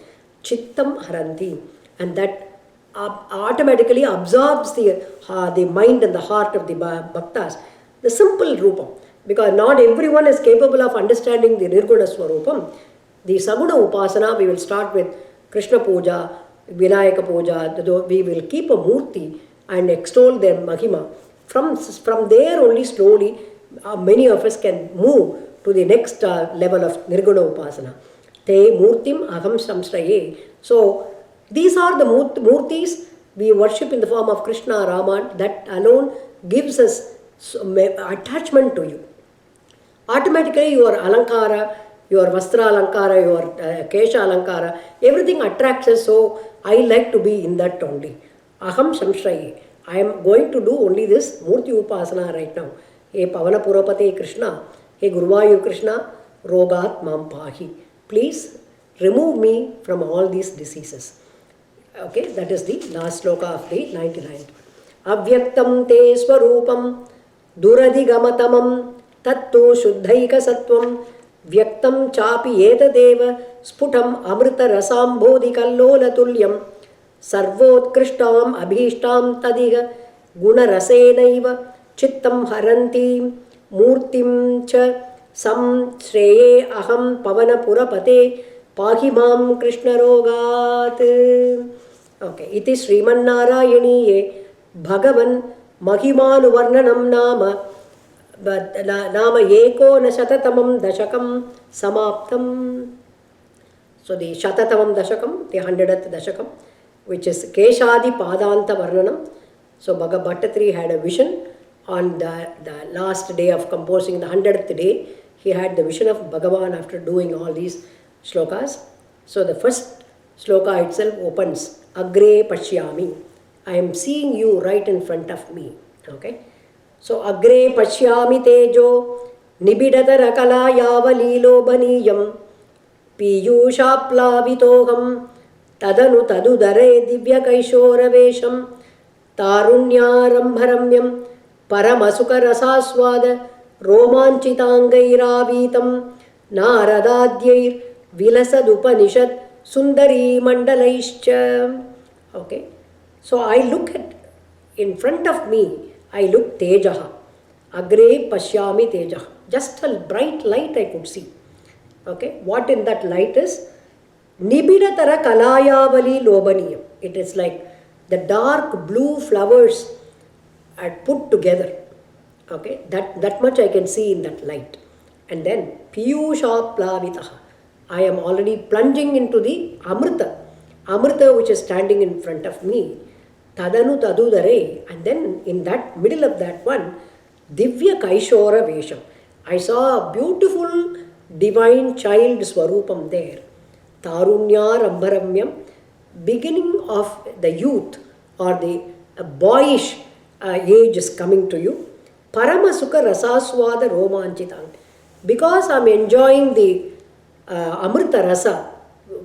Speaker 1: Chittam Haranti, and that automatically absorbs the mind and the heart of the bhaktas. The simple rupam, because not everyone is capable of understanding the nirguna swarupam. The Saguna Upasana, we will start with Krishna Puja, Vinayaka Puja. We will keep a murti and extol their mahima. From there only slowly many of us can move to the next level of nirguna upasana. Te murtim aham samstraye. So these are the murtis we worship in the form of Krishna, Rama. That alone gives us attachment to you. Automatically your alankara, your vastra alankara, your kesha alankara, everything attracts us. So I like to be in that only. Aham samshraye. I am going to do only this murti upasana right now. Hey Pavana Purapate Krishna, hey Guruvayur Krishna, Rogat Mam Pahi. Please remove me from all these diseases. Okay, that is the last sloka of the 99th. Avyaktam te swarupam duradhigamatamam tattu shuddhaika sattvam vyaktam chapi etadeva sputam amrita rasambodhi kallola tulyam sarvotkristam abhishtam tadiha guna rasenaiva chittam haranti murtim cha samshreye aham pavana purapate pahi mam krishna rogat. Okay, iti Srimannarayaniye Bhagavan Mahimanuvarnanam nama eko na shatatamam dashakam samaptam. So the shatatamam dashakam, the 100th dashakam, which is Keshadi Padanta Varnanam. So Bhattatri had a vision on the last day of composing, the 100th day. He had the vision of Bhagavan after doing all these shlokas. So the first shloka itself opens Agre Pashyami. I am seeing you right in front of me. Okay. So Agre Pashyami Tejo निबिडतर कलायावलीलोभनीयं पीयूषाप्लावितोऽहं तदनु तदुदरे दिव्यकैशोरवेशं तारुण्यारम्भरम्यं परमसुखरसास्वाद रोमाञ्चिताङ्गैरावीतं नारदाद्यैर्विलसदुपनिषत् सुन्दरीमण्डलैश्च. Okay, so I look at, in front of me, I look Tejaha. Agre Pashyami Tejaha. Just a bright light I could see. Okay, what in that light is? Nibidatara Kalayavali Lobaniyam. It is like the dark blue flowers are put together. Okay, that much I can see in that light. And then Piyusha Plavitaha. I am already plunging into the Amrita. Amrita which is standing in front of me. Tadanu Tadudare. And then in that middle of that one, Divya Kaishora Vesham. I saw a beautiful divine child Swarupam there. Tarunya Rambharamyam. Beginning of the youth or the boyish age is coming to you. Paramasukha Rasaswada Romanchitang. Because I am enjoying the Amrita Rasa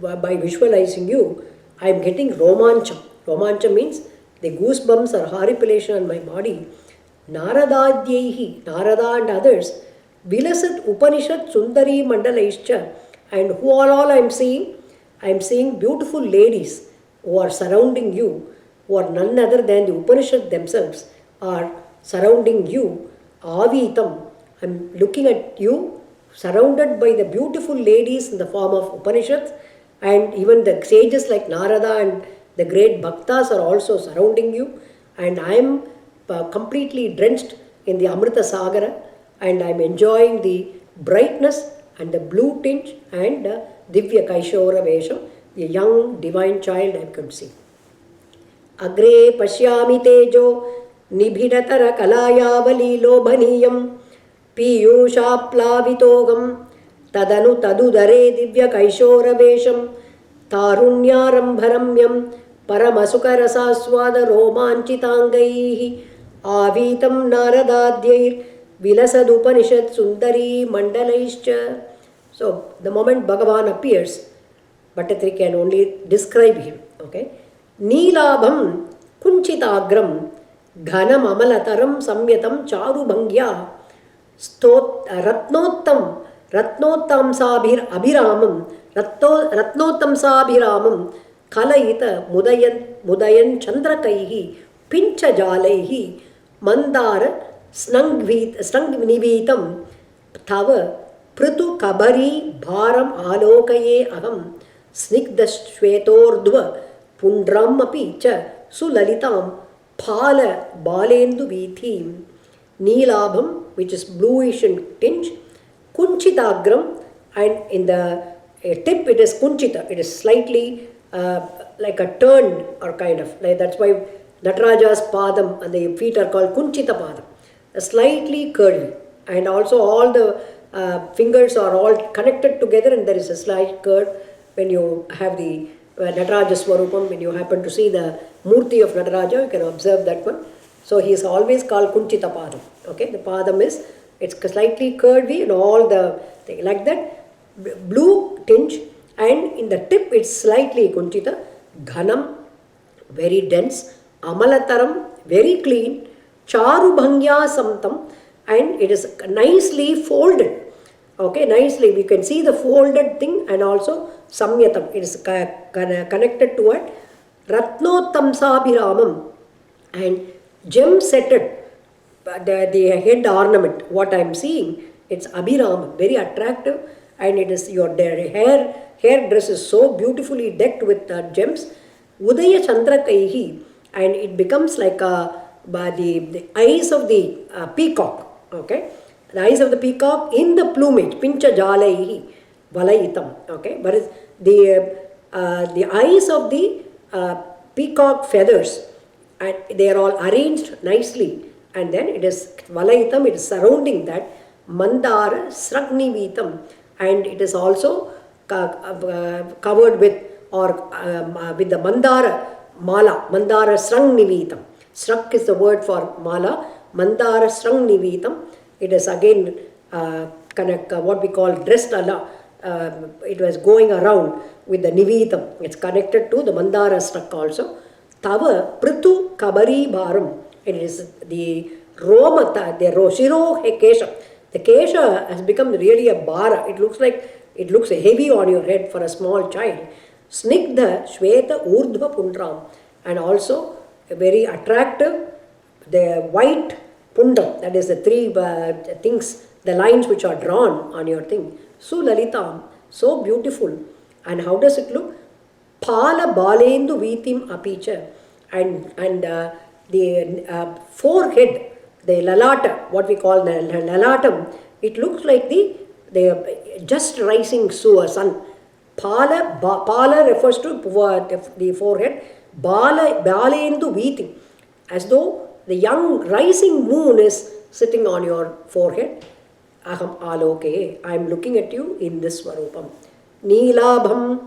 Speaker 1: by visualizing you, I am getting Romancham. Romancham means the goosebumps or horripilation on my body. Naradadyehi, Narada and others, Vilasat Upanishad Sundari Mandalaischa. And who are all I am seeing? I am seeing beautiful ladies who are surrounding you, who are none other than the Upanishad themselves, are surrounding you. Avitam, I am looking at you, surrounded by the beautiful ladies in the form of Upanishads, and even the sages like Narada and the great Bhaktas are also surrounding you. And I am completely drenched in the Amrita Sagara, and I am enjoying the brightness and the blue tinge and Divya Kaishora Vesham, the young divine child I could see. Agre Pashyami Tejo Nibhidatara Kalayavali Lobhaniyam Piyushaaplavitogam Tadanu Tadudare Divya Kaishora Vesham Tarunyarambharamyam Paramasukharasaswada Romanchitangaihi Avitam Naradadyair Vilasadupanishad Sundari Mandalaischa. So the moment Bhagavan appears, Bhattatri can only describe him. Okay, Neelabham Kunchitagram Ghanam Amalataram Samyatam Charu Bhangya Ratnottam Sabhir Abhiramam Ratnottam Sabhiramam Kalayita Mudayan Chandrakaihi Pincha Jalaihi Mandara Snangnivitam Tava Prutu Kabari Bharam Alokaye Aham Snigdashvetordva Pundram Apicha Sulalitam Phala Balendu Vithim. Neelabham, which is bluish in tinge, Kunchitagram, and in the tip it is Kunchita, it is slightly like a turned or kind of, like that's why Nataraja's Padam and the feet are called Kunchita Padam, slightly curvy, and also all the fingers are all connected together and there is a slight curve when you have the Nataraja Swarupam. When you happen to see the Murti of Nataraja, you can observe that one. So he is always called Kunchita Padam. Okay, the Padam is, it's slightly curvy and all the thing like that, blue tinge, and in the tip it's slightly Kunchita, Ghanam, very dense, Amalataram, very clean, Charubhangya Samtam, and it is nicely folded. Okay, nicely, we can see the folded thing, and also Samyatam, it is connected to it, Ratnottamsabhiramam, and gem-setted, the head ornament, what I am seeing, it's Abhiram, very attractive, and it is your hair dress is so beautifully decked with gems. Udaya Chandrakaihi, and it becomes like the eyes of the peacock. Okay, the eyes of the peacock in the plumage, Pincha Jalaihi, Valayitam. Okay, but the eyes of the peacock feathers, and they are all arranged nicely, and then it is Valayitam, it is surrounding that, Mandara Sragnivitam, and it is also covered with with the Mandara Mala, Mandara Sragnivitam. Srag is the word for Mala, Mandara Sragnivitam. It is again what we call dressed it was going around with the niveetam. It's connected to the mandara struck also. Tava prithu kabari bharam. It is the romata, the shiro kesha. The kesha has become really a bara. It looks heavy on your head for a small child. Snigdha shweta urdhva pundram. And also very attractive, the white pundam, that is the three things, the lines which are drawn on your thing. Sulalitam, so beautiful. And how does it look? Pala balendu vitim apicha. And the forehead, the lalata, what we call the lalatam, it looks like the just rising sun. Pala refers to the forehead. Balendu vitim, as though the young rising moon is sitting on your forehead. Aham aloke, I am looking at you in this swarupam. Neelabham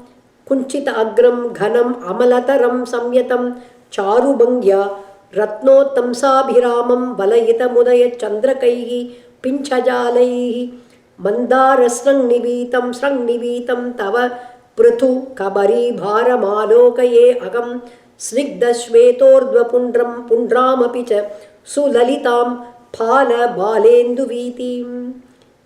Speaker 1: kunchita agram ghanam amalataram samyatam charubangya ratnotamsabhiramam balayita mudaya chandrakaihi pinchajalaihi mandarasrang nivitam tava prithu kabari bharamalokaye agam snigdha shvetordva pundramapi cha sulalitam phala balendu vitim.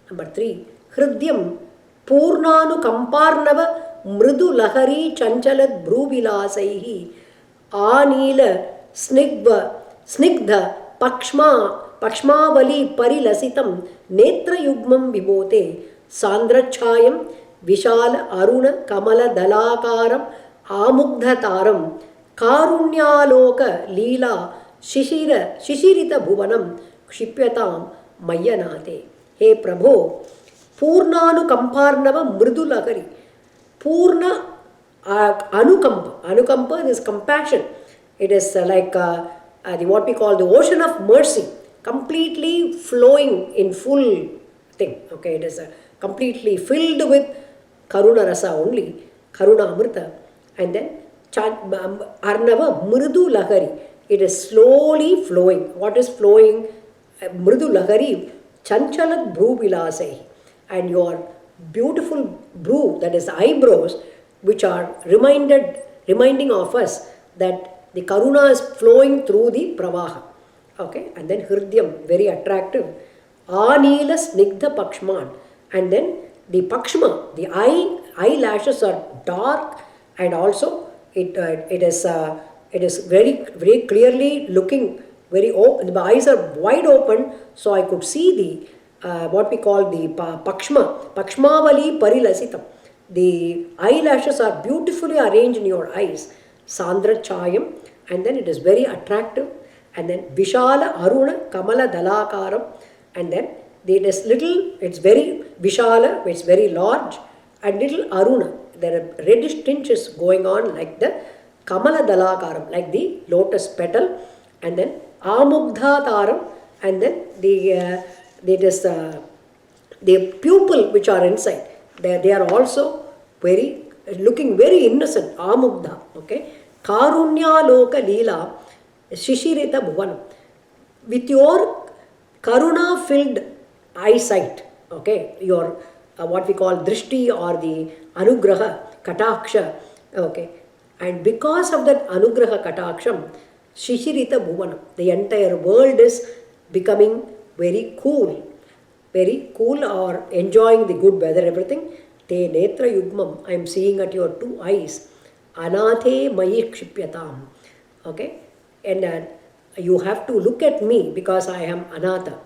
Speaker 1: Number 3. Hridyam purnanu kamparnava mridu lahari chanchalad bhruvilasaihi anila snigdha pakshmavali parilasitam netra yugmam vibhote sandrachayam vishala aruna kamala dalakaram amugdhataram karunyaloka leela shishirita bhuvanam kshipyatam mayanate. Hey Prabhu, Purnanu kamparnava mridulakari. Purna anukampa. Anukampa is compassion. It is like what we call the ocean of mercy, completely flowing in full thing. Okay, it is completely filled with karuna rasa only, karuna amrita. And then arnava mridu lahari. It is slowly flowing. What is flowing? Mridu lahari, chanchalat bhru vilasai. And your beautiful bhru, that is eyebrows, which are reminding of us that the karuna is flowing through the pravaha. Okay, and then hridyam, very attractive. Anila snigdha pakshman. And then the pakshma, the eyelashes are dark, and also it is very, very clearly looking, very open. The eyes are wide open, so I could see the what we call the pakshmavali parilasitam. The eyelashes are beautifully arranged in your eyes. Sandra chayam, and then it is very attractive. And then vishala aruna kamala dalakaram, and then it's very vishala, it's very large, and little aruna. There are reddish tinges going on like the kamala dalakaram, like the lotus petal, and then amugdhataram, and then the pupil which are inside. They are also looking very innocent. Amugdha. Okay. Karunya loka leela shishirita bhuvanam. With your karuna filled eyesight, okay, your what we call drishti or the anugraha kataksha, okay, and because of that anugraha kataksham, shishirita bhuvanam, the entire world is becoming very cool, or enjoying the good weather, everything. Te netra yugmam, I am seeing at your two eyes. Anathe mayi kshipyatam. Okay, and you have to look at me because I am anatha.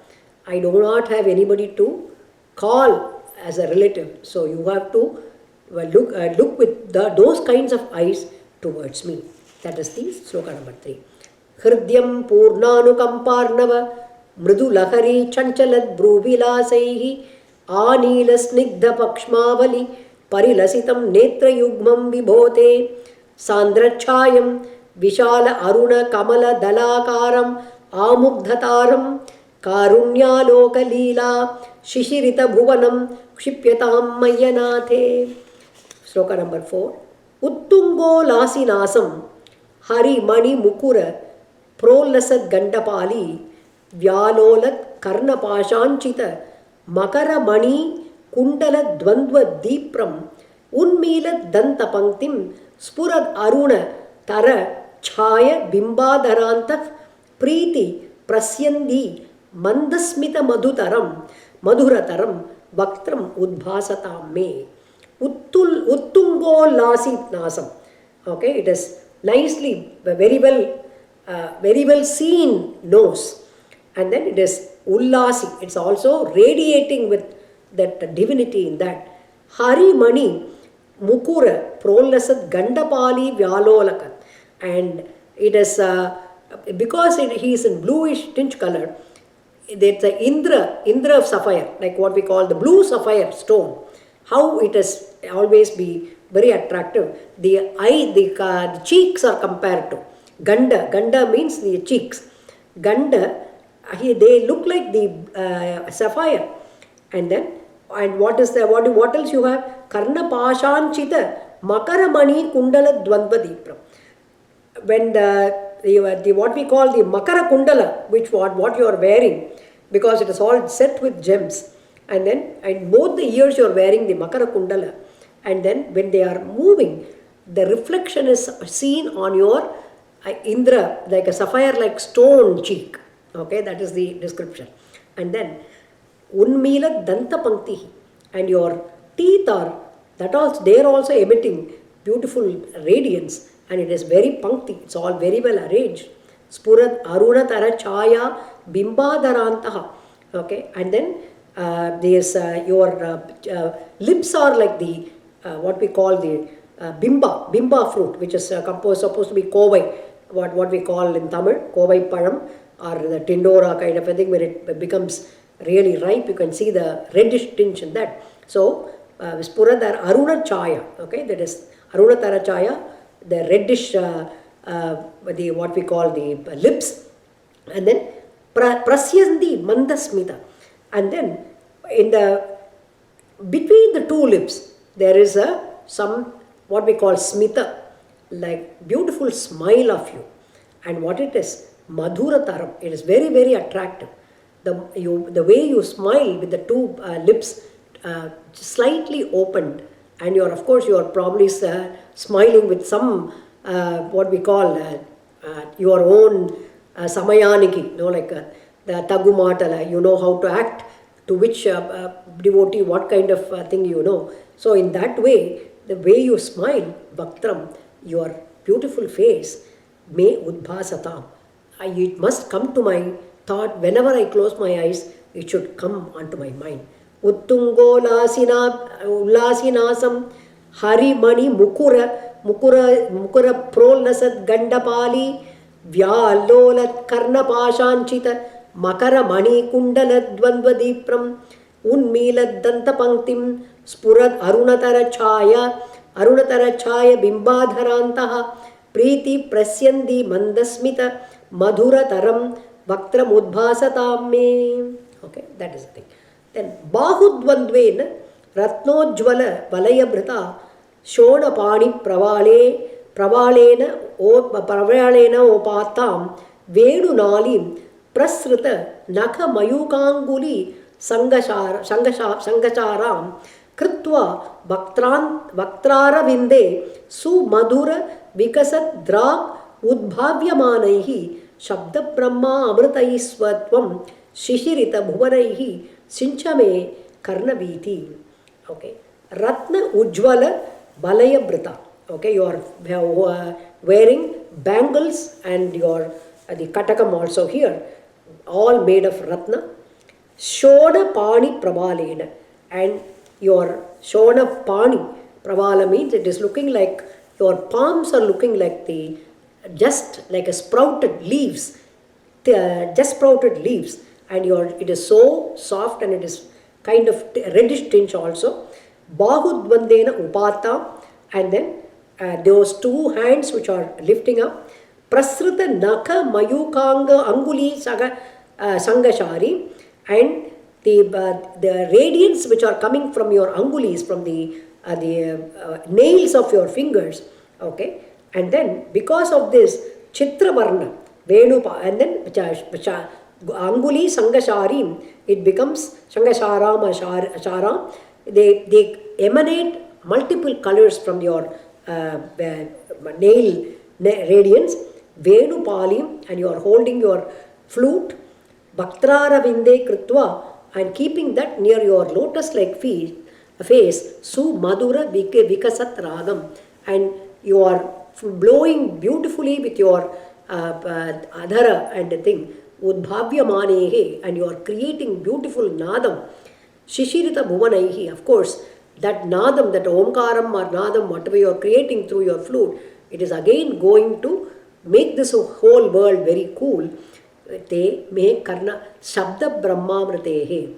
Speaker 1: I do not have anybody to call as a relative. So you have to look with those kinds of eyes towards me. That is the sloka number 3. Hridyam purnanukamparnava mridu lahari chanchalad bhruvilasaihi anila snigdha pakshmavali parilasitam netra yugmam vibhote sandrachayam vishala aruna kamala dalakaram amugdhataram karunyaloka leela shishirita bhuvanam kshipyatam mayanathe. Sloka number 4. Uttungo lasinasam hari mani mukura prolasad gandapali vyalolat karnapashanchita Makaramani Kundala Dvandva Deepram Unmila Danta Panktim Spurad Aruna Tara Chaya Bimbadharanta Preeti Prasyandi Mandasmita Madhurataram Vaktram Udbhasatam Me Uttungo Lasi Nasam. Okay, it is nicely, very well seen nose. And then it is Ullasi, it's also radiating with that divinity in that. Hari Mani Mukura Prolasat Gandapali Vyalolakat. And it is, because he is in bluish tinge color, it's a Indra of sapphire, like what we call the blue sapphire stone. How it has always be very attractive. The cheeks are compared to Ganda means the cheeks. Ganda, they look like the sapphire. And then, and what else you have? Karna Pashanchita Makaramani Kundala Dvandva Deepram. When the what we call the Makara Kundala, which what you are wearing, because it is all set with gems. And then, in both the ears you are wearing the Makara Kundala. And then when they are moving, the reflection is seen on your Indra, like a sapphire-like stone cheek. Okay, that is the description. And then, Unmila Danta Pankti, and your teeth are, they are also emitting beautiful radiance, and it is very pankti, it's all very well arranged. Spurad Aruna Tara Chaya Bimbadharantaha. Okay, and then your lips are like the what we call the bimba fruit, which is supposed to be kovai, what we call in Tamil kovai param, or the tindora kind of a thing. When it becomes really ripe, you can see the reddish tinge in that. So Spuradar Aruna Chaya, okay, that is Aruna Tara Chaya, the reddish what we call the lips. And then Prasyandi Mandasmita. And then in the between the two lips there is some what we call smita, like beautiful smile of you. And what it is, Madhurataram, it is very, very attractive. The way you smile with the two lips slightly opened, and of course you are probably smiling with some what we call your own Samayaniki, like the Tagumatala, you know how to act to which devotee, what kind of thing you know. So in that way, the way you smile, Bhaktram, your beautiful face, may Udbhasatam. It must come to my thought whenever I close my eyes, it should come onto my mind. Uttungo Ullasinasam Hari Mani Mukura Prolnasat Gandapali Vyalolat Karna Pashanchita Makara Mani Kundala Dvandva Deepram Unmila Danta Panktim Spurad Arunatara Chaya Bimbadharantaha Preeti Prasyandi Mandasmita Madhurataram Vaktram Udbhasatam Me. Okay, that is the thing. Then Bahudvandvena Ratnojvala Valayabhrata Shona Pani Pravalena Opatam Venu Nalim Prasrita Nakha Mayukanguli Sangacharam Kritva Vaktrara Vinde Su Madhura Vikasat Drag Udbhavyamanaihi Shabda Brahma Amritaisvatvam Shishirita Bhuvanaihi Sinchame Karnaviti. Okay. Ratna Ujvala Valayabrita. Okay, you are wearing bangles and your the katakam also here, all made of ratna. Shona Pani Prabalena, and your Shona Pani Prabala means it is looking like your palms are looking like just like a sprouted leaves, and it is so soft and it is kind of reddish tinge also. Bahudvandena Upata, and then those two hands which are lifting up. Prasrita Naka Mayukanga Anguli Sangashari, and the radiance which are coming from your angulis, from the nails of your fingers. Okay, and then because of this Chitra Varna Venupa, and then Anguli Sangashari, it becomes Shangasharam or Sharam. They emanate multiple colors from your nail radiance. Venu Palim, and you are holding your flute. Bhaktrara Vinde Kritva, and keeping that near your lotus-like face, Su Madhura Vikasat Ragam, and you are blowing beautifully with your adhara and the thing, Udbhavya Manehe, and you are creating beautiful Nadam, Shishirita Bhuvanaihi, of course, that Nadam, that Omkaram or Nadam, whatever you are creating through your flute, it is again going to make this whole world very cool. Te me karna Shabda Brahmamritehe.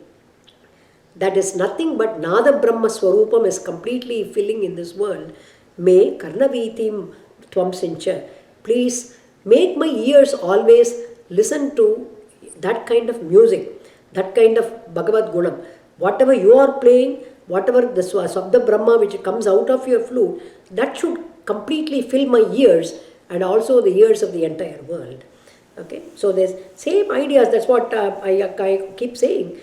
Speaker 1: That is nothing but Nada Brahma Swarupam is completely filling in this world. Me Karnavitim Tvam Sincha. Please make my ears always listen to that kind of music, that kind of Bhagavad Gunam. Whatever you are playing, whatever the Shabda Brahma which comes out of your flute, that should completely fill my ears and also the ears of the entire world. Okay, so there's same ideas. That's what I keep saying.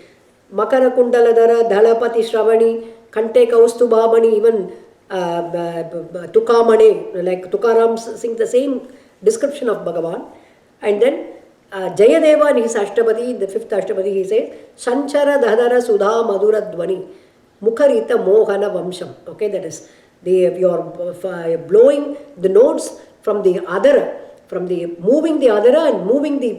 Speaker 1: Makara Kundaladhara, Dhalapati Shravani, Kante Kaustubhabani, even Tukamane, like Tukaram sings the same description of Bhagavan. And then Jayadeva in his Ashtabadi, the fifth Ashtabadi, he says, Sanchara Dhadara Sudha Madhura Dvani, Mukharita Mohana Vamsham. Okay, that is, you're blowing the notes from the Adhara, from the moving the Adhara and moving the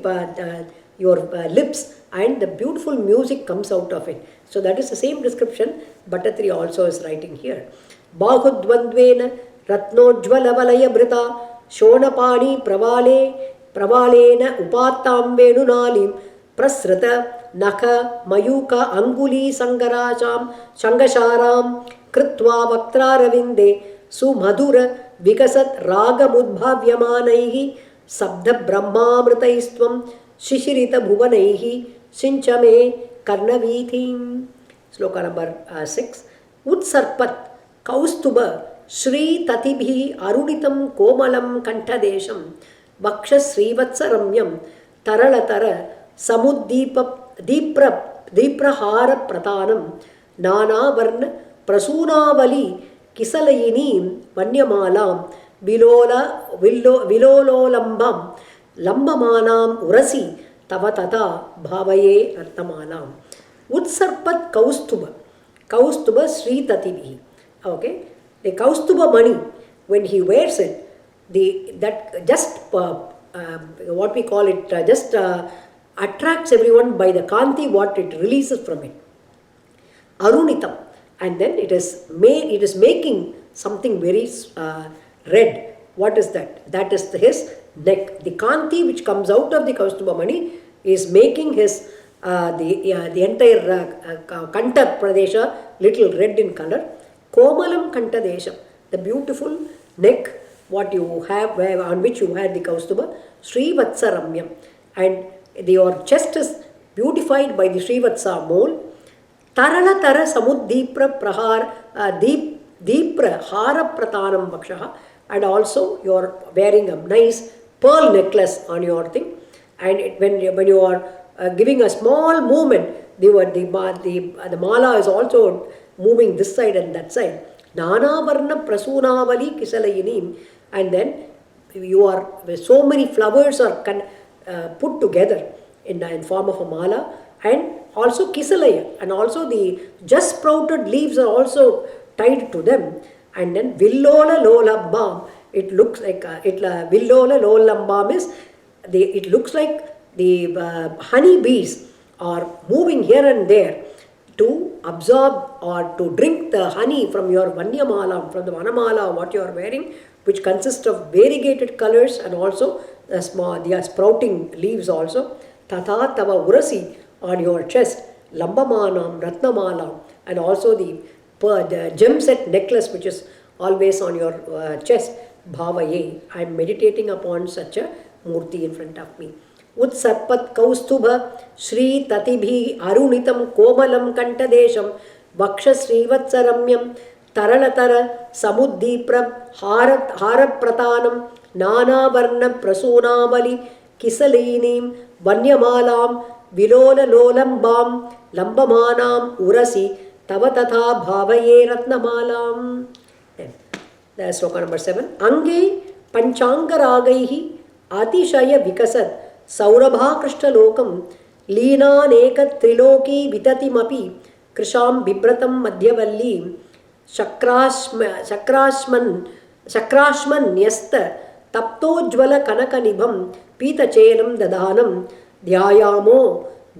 Speaker 1: your lips, and the beautiful music comes out of it. So that is the same description Bhattatri also is writing here. Bahudvandvena Ratnojvala Valaya Brita Shonapani Pravalena Upatam Venunalim Prasrita Naka Mayuka Anguli Shangasharam Kritva Vaktraravinde Sumadhura Vikasat Ragamudbhavyamanaih Sabda Brahmamritaistvam Shishirita Bhuvanaihi Sinchame Karnavithim. Sloka number 6. Utsarpat Kaustuba Shri Tatibhi Arunitam Komalam Kantadesham Bhaksha Srivatsaramyam Taralatara Dipra Pratanam Nana Varna Prasunavali Kisalayini Vanyamalam Vilololambam Lambamanam Urasi Tavatata Bhavaye Artamalam. Utsarpat Kaustuba Sri Tativi. Okay, the Kaustuba money, when he wears it, that just what we call it, just attracts everyone by the Kanti, what it releases from it. Arunitam, and then it is making something very red. What is that? That is his neck. The Kanti which comes out of the Kaustuba mani is making his the entire Kanta Pradesha little red in color. Komalam Kanta Desham, the beautiful neck what you have, on which you had the Kaustuba, Srivatsaramyam, and your chest is beautified by the Srivatsa mole. Tarala Tara Samuddipra Prahar Deepra Hara Pratanam Bhakshaha, and also you are wearing a nice pearl necklace on your thing, and when you are giving a small movement, the mala is also moving this side and that side. Nana Varna Prasunavali Kisalayinim, and then you are, so many flowers are put together in form of a mala, and also Kisalaya, and also the just sprouted leaves are also tied to them, and then Villola Lolambam, it looks like Villola Lolambam is it looks like the honey bees are moving here and there to absorb or to drink the honey from your Vanyamala, from the Vanamala, what you are wearing, which consists of variegated colors and also the sprouting leaves also. Tatha Tava Urasi on your chest, Lambamanam, Ratnamala, and also the gem set necklace which is always on your chest. Bhavaye, I am meditating upon such a murti in front of me. Utsarpat Kaustubha Shri Tatibhi Arunitam Komalam Kantadesham Bhaksha Srivatsaramyam Taralatara Samuddipra Hara Pratanam Nana Varna Prasunavali Kisalinim Vanyamalam vilola lolambam lambamanam urasi tava tatha bhavaye ratnamalam. Then, that's sloka number 7. Ange panchangaragaihi atishaya vikasat saurabha krishna lokam लीनानेक त्रिलोकी विततिमपि कृशां बिभ्रतं मध्यवल्लीं शक्राश्मन्यस्त तप्तोज्वल कनकनिभं पीतचेलं दधानं ध्यायामो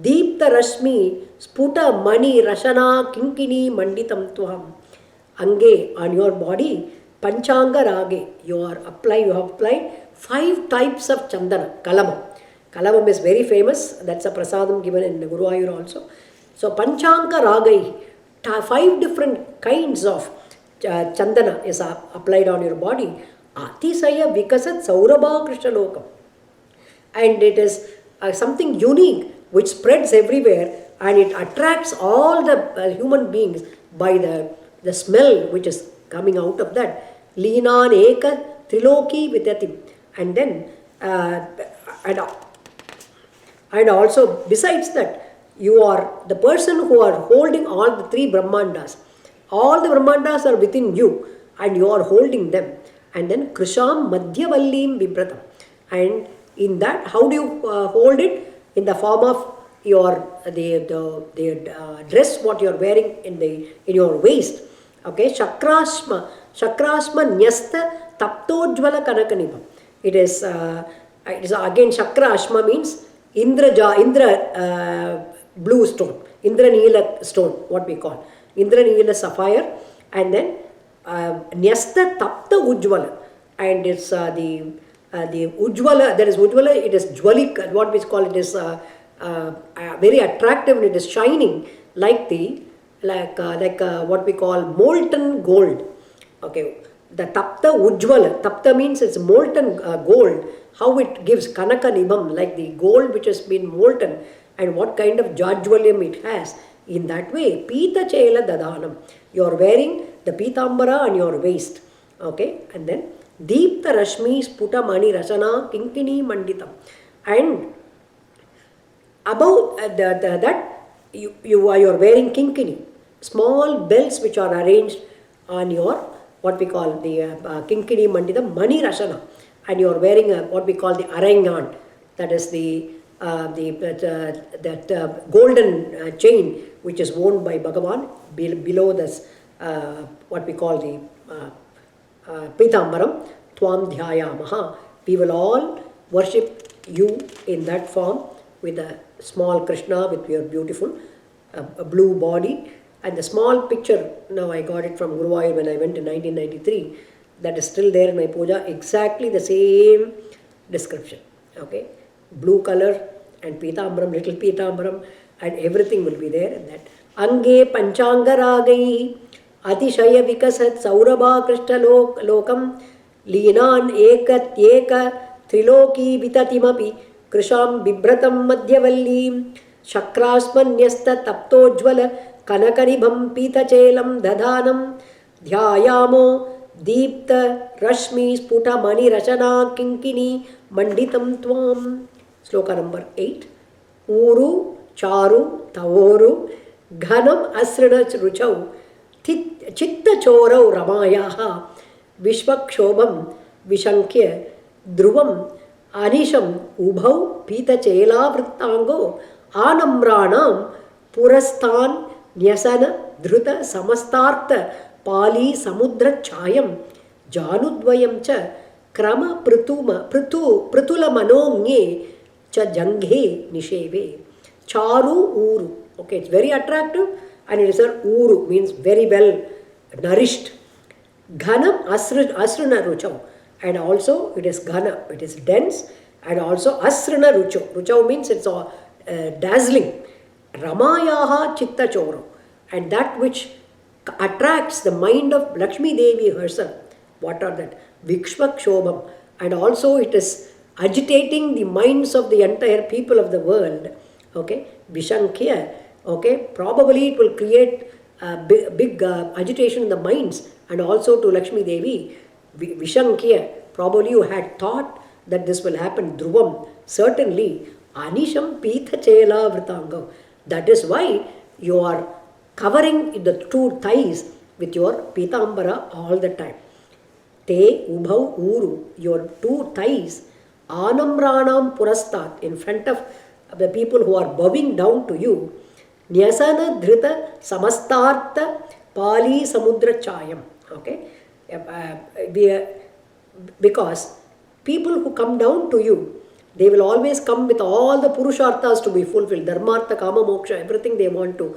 Speaker 1: दीप्तरश्मि स्फुटमणिरशना किङ्किणी मण्डितं त्वम्. Ange, on your body, panchanga rage, you have applied 5 types of chandana, kalamam. Kalamam is very famous. That's a prasadam given in Guruvayur also. So Panchanga Ragai, 5 different kinds of chandana is applied on your body. Atisaya Vikasat Saurabha Krishna Lokam. And it is something unique which spreads everywhere and it attracts all the human beings by the smell which is coming out of that. Linan Eka Triloki Vidyatim. And then and also, besides that, you are the person who are holding all the 3 Brahmandas. All the Brahmandas are within you and you are holding them. And then Krisham Madhyavallim Vibratam. And in that, how do you hold it? In the form of your the dress what you are wearing in your waist. Okay, Shakrashma Nyasta Taptojvala Kanakanibam. It is again Shakra Ashma means Indra blue stone, Indra Neela stone, what we call Indra Neela sapphire, and then Nyasta Tapta Ujjvala, and it's the Ujjvala, that is Ujjvala, it is Jwalik, what we call it is very attractive and it is shining like what we call molten gold. Okay, the Tapta Ujjvala, Tapta means it's molten gold. How it gives Kanaka Nibam, like the gold which has been molten, and what kind of Jajwalyam it has. In that way, Pita Chela Dadanam. You are wearing the Pitambara on your waist. Okay, and then Deepta Rashmi Sputa Mani Rasana Kinkini Manditam. And above that, you are wearing Kinkini, small bells which are arranged on your what we call the Kinkini Manditam Mani Rasana. And you are wearing what we call the arangan, that is the golden chain which is worn by Bhagavan below this what we call the Pitambaram, Twam Dhyayamaha. We will all worship you in that form with a small Krishna with your beautiful blue body and the small picture. Now I got it from Guruvayur when I went in 1993. That is still there in my puja, exactly the same description. Okay, blue color and Pitambaram, little Pitambaram, and everything will be there in that. Ange Panchanga Ragai Atishaya Vikasat Saurabha Krishna Lokam Linan Eka Triloki Vitatimapi Krisham Bibratam Madhyavallim Shakrasmanyasta Taptojvala Kanakanibam Pitachelam Dadhanam Dhyayamo Deepta Rashmi Sputa Mani Rachana Kinkini Manditam Tvam. Sloka number 8. Uru Charu Tavoru Ghanam Asrana Ruchau Chitta Chorau Ramayaha Vishwakshobam Vishankya Dhruvam Anisham Ubhau Pita Chela Vrittango Anamranam Purasthan Nyasana Dhruta Samastartha Pali Samudra Chayam Janudvayam cha Krama Pritula Manonge cha Janghe Nisheve. Charu Uru. Okay, it's very attractive and it is a Uru, means very well nourished. Ghanam Asrana Ruchau. And also it is Ghana, it is dense, and also Asrana Ruchau. Ruchau means it's dazzling. Ramayaha Chitta Choro. And that which attracts the mind of Lakshmi Devi herself. What are that? Vikshvak Shobham. And also it is agitating the minds of the entire people of the world. Okay, Vishankya. Okay, probably it will create big agitation in the minds and also to Lakshmi Devi. Vishankya. Probably you had thought that this will happen. Dhruvam. Certainly Anisham Pitha Chela Vritangav. That is why you are covering the two thighs with your Pitambara all the time. Te Ubhau Uru, your two thighs, Anamranam Purastat, in front of the people who are bowing down to you, Nyasana Dhrita Samastartha Pali Samudra Chayam. Okay? Because people who come down to you, they will always come with all the Purusharthas to be fulfilled. Dharmartha, Kama, Moksha, everything they want to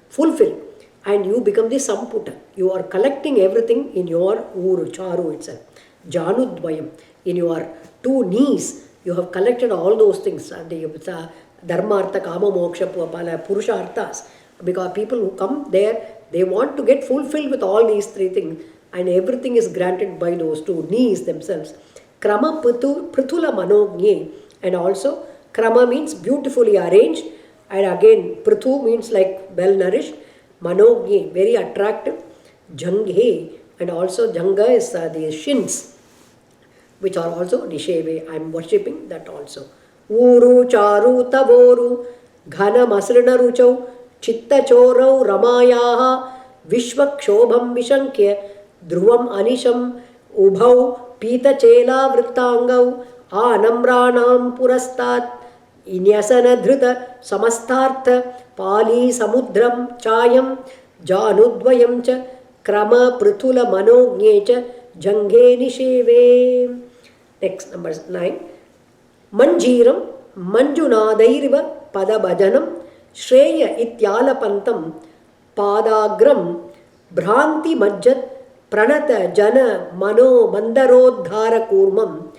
Speaker 1: fulfill. And you become the Samputa. You are collecting everything in your Uru, Charu itself. Janudvayam. In your two knees, you have collected all those things. Dharmartha, Kama, Moksha, Purusharthas. Because people who come there, they want to get fulfilled with all these three things. And everything is granted by those two knees themselves. Krama Prithula Manognye. And also, Krama means beautifully arranged. And again, Prithu means like well nourished. Manognye, very attractive. Janghe. And also, Janga is the shins, which are also Nisheve. I am worshipping that also. Uru Charu Tavoru Ghana Masrina Ruchau Chitta Chorau Ramayaha Vishwakshobham Vishankya Dhruvam Anisham Ubhau Pita Chela Vrittangau Anamranam Purastat Inyasana Dhrita Samastartha Pali Samudram Chayam Janudvayam Cha Krama Prithula Manognye Cha Janghe Nisheve. Next, number 9. Manjiram Manjunadairiva Padabhajanam Shreya Ityalapantam Padagram Bhranti Majjat Pranata Jana Mano Mandarodhara Kurmam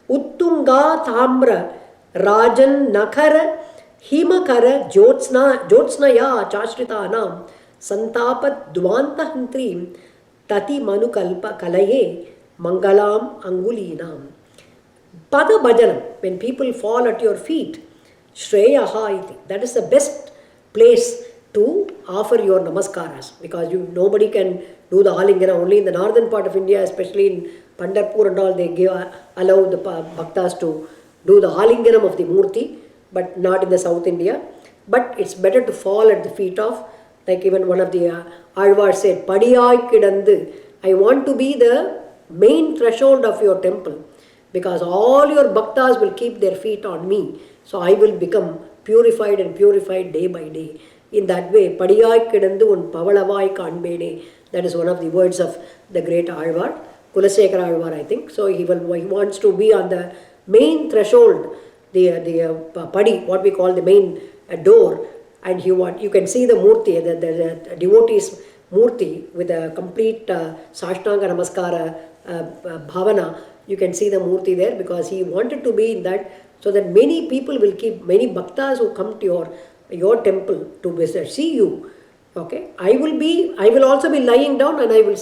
Speaker 1: Uttunga Thamra Rajan Nakara Himakara Jyotsnaya Chashritanam Santapat Dvantahantrim Tati Manukalpa Kalaye Mangalam Angulinam. Pada Bhajanam, when people fall at your feet, Shreyaha iti. That is the best place to offer your namaskaras, because nobody can do the Alingana. Only in the northern part of India, especially in Pandharpur and all, they allow the bhaktas to do the Alinganam of the Murti, but not in the South India. But it's better to fall at the feet of, like even one of the Alvars said, Padiyai Kidandu. I want to be the main threshold of your temple, because all your bhaktas will keep their feet on me. So I will become purified and purified day by day. In that way, Padiyai Kidandu and Pavalavai Kanbene. That is one of the words of the great Alvar, Kulasekara Alvar, I think. So he wants to be on the main threshold, the Padi, what we call the main door. And you can see the Murti, the devotee's Murti with a complete Sashtanga Namaskara Bhavana. You can see the Murti there, because he wanted to be in that, so that many people will keep, many bhaktas who come to your temple to visit, see you. Okay, I will also be lying down and I will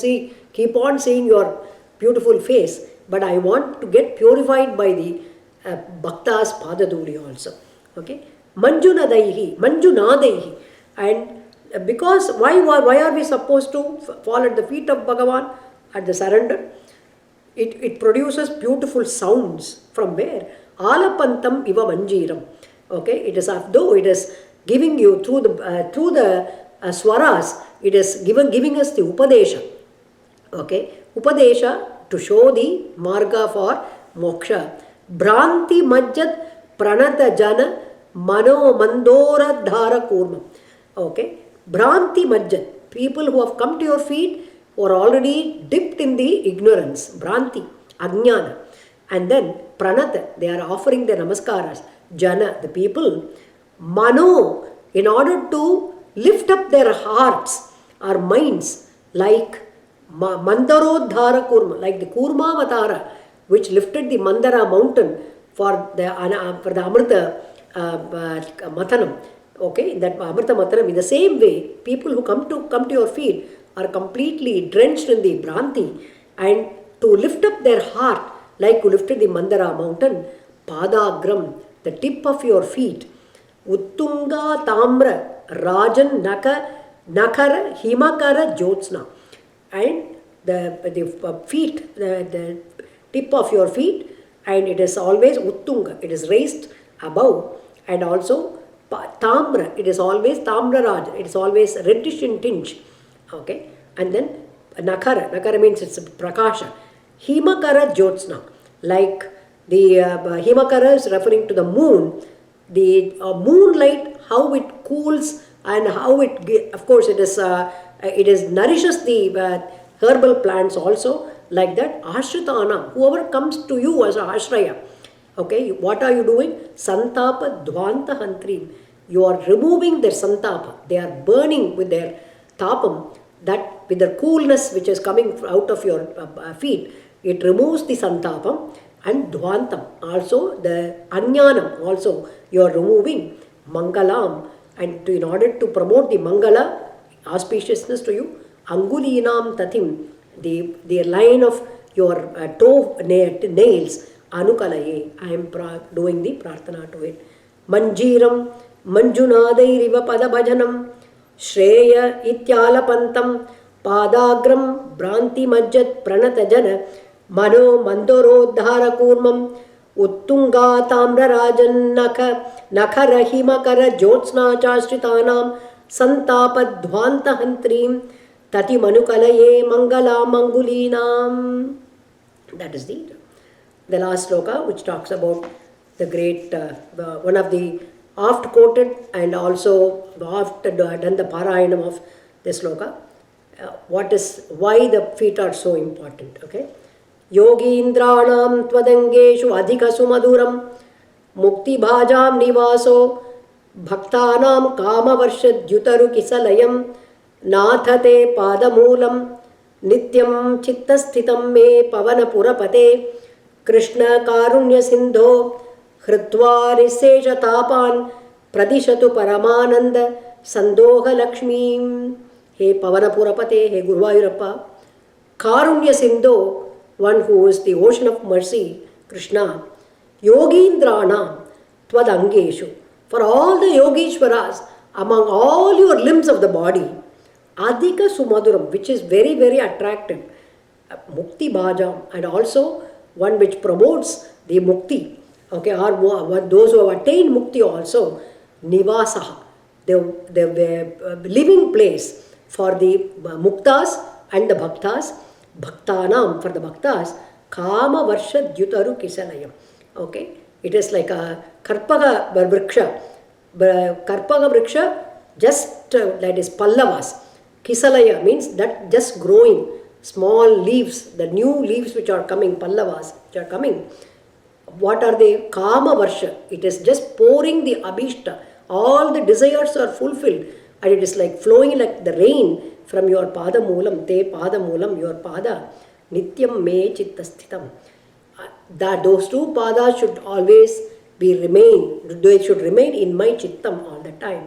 Speaker 1: keep on seeing your beautiful face, but I want to get purified by the bhaktas Padaduli also. Okay, Manjunadaihi. And because why are we supposed to fall at the feet of Bhagavan at the surrender? It produces beautiful sounds. From where? Alapantam iva manjiram. Okay, it is as though it is giving you through the swaras. It is giving us the upadesha. Okay, upadesha to show the marga for moksha. Bhranti majjat pranata jana mano mandora dhara kurma. Okay, Bhranti majjat. People who have come to your feet or already dipped in the ignorance, Bhranti, Ajnana. And then Pranata, they are offering their namaskaras. Jana, the people. Mano, in order to lift up their hearts or minds, like Mandarodhara Kurma, like the Kurma Avatara, which lifted the Mandara mountain for the Amrita Mathanam. Okay, in that Amrita Mathanam, in the same way, people who come to your feet are completely drenched in the Bhranti, and to lift up their heart, like you lifted the Mandara mountain, Padagram, the tip of your feet, Uttunga Tamra, Rajan Nakara, Himakara, Jyotsna, and the feet, the tip of your feet and it is always Uttunga, it is raised above, and also Tamra, it is always Tamra Raj, it is always reddish in tinge. Okay, and then Nakara means it's Prakasha. Himakara Jyotsna, like the Himakara is referring to the moon. The moonlight, how it cools and how it, of course, it is nourishes the herbal plants also. Like that, Ashritana, whoever comes to you as a Ashraya, okay, what are you doing? Santapa Dvanta Hantrim. You are removing their santapa. They are burning with their tapam, that with the coolness which is coming out of your feet. It removes the santapam, and Dvantam, also the Anyanam, also you are removing Mangalam. And in order to promote the Mangala, auspiciousness to you, Angulinam Tatim, the line of your toe nails, Anukalaye, I am doing the prarthana to it. Manjiram, Manjunadairiva Padabhajanam, Shreya Ityalapantam, Padagram, Branti Majjat Pranatajana, Mano Mandorodhara Kurmam, Uttunga Tamra Rajan Nakara Himakara Jyotsna Chashritanam, Santapa Dvanta Hantrim, Tati Manukalaye Mangala Mangulinam. That is the last sloka, which talks about the great, one of the oft quoted and also oft done the parayanam of this sloka. Why the feet are so important, okay? Yogindranam tvadangeshu adhika sumaduram mukti bhajam nivaso bhaktanam kama varsha dyutaru kisalayam nathate padamulam nityam chittasthitam me pavana purapate krishna karunya sindho hritva risesha tapan pradishatu paramananda sandoha lakshmi. He pavana purapate, he Guruvayurappa, karunya sindho, one who is the ocean of mercy, Krishna. Yogindranam tvadangeshu, for all the Yogeshwaras, among all your limbs of the body, adhika sumaduram, which is very, very attractive, mukti bhajam, and also one which promotes the mukti, okay, or those who have attained mukti also, nivasaha, the living place for the muktas and the bhaktas, bhaktanam, for the bhaktas, kama varsha dyutaru kisalayam. Okay, it is like a karpaga vriksha. Karpaga vriksha, just that is pallavas. Kisalaya means that just growing small leaves, the new leaves which are coming, pallavas which are coming. What are they? Kama varsha. It is just pouring the abhishta. All the desires are fulfilled, and it is like flowing like the rain from your pada moolam, te pada moolam, your pada, nityam me chittasthitam. That those two padas should always they should remain in my chittam all the time.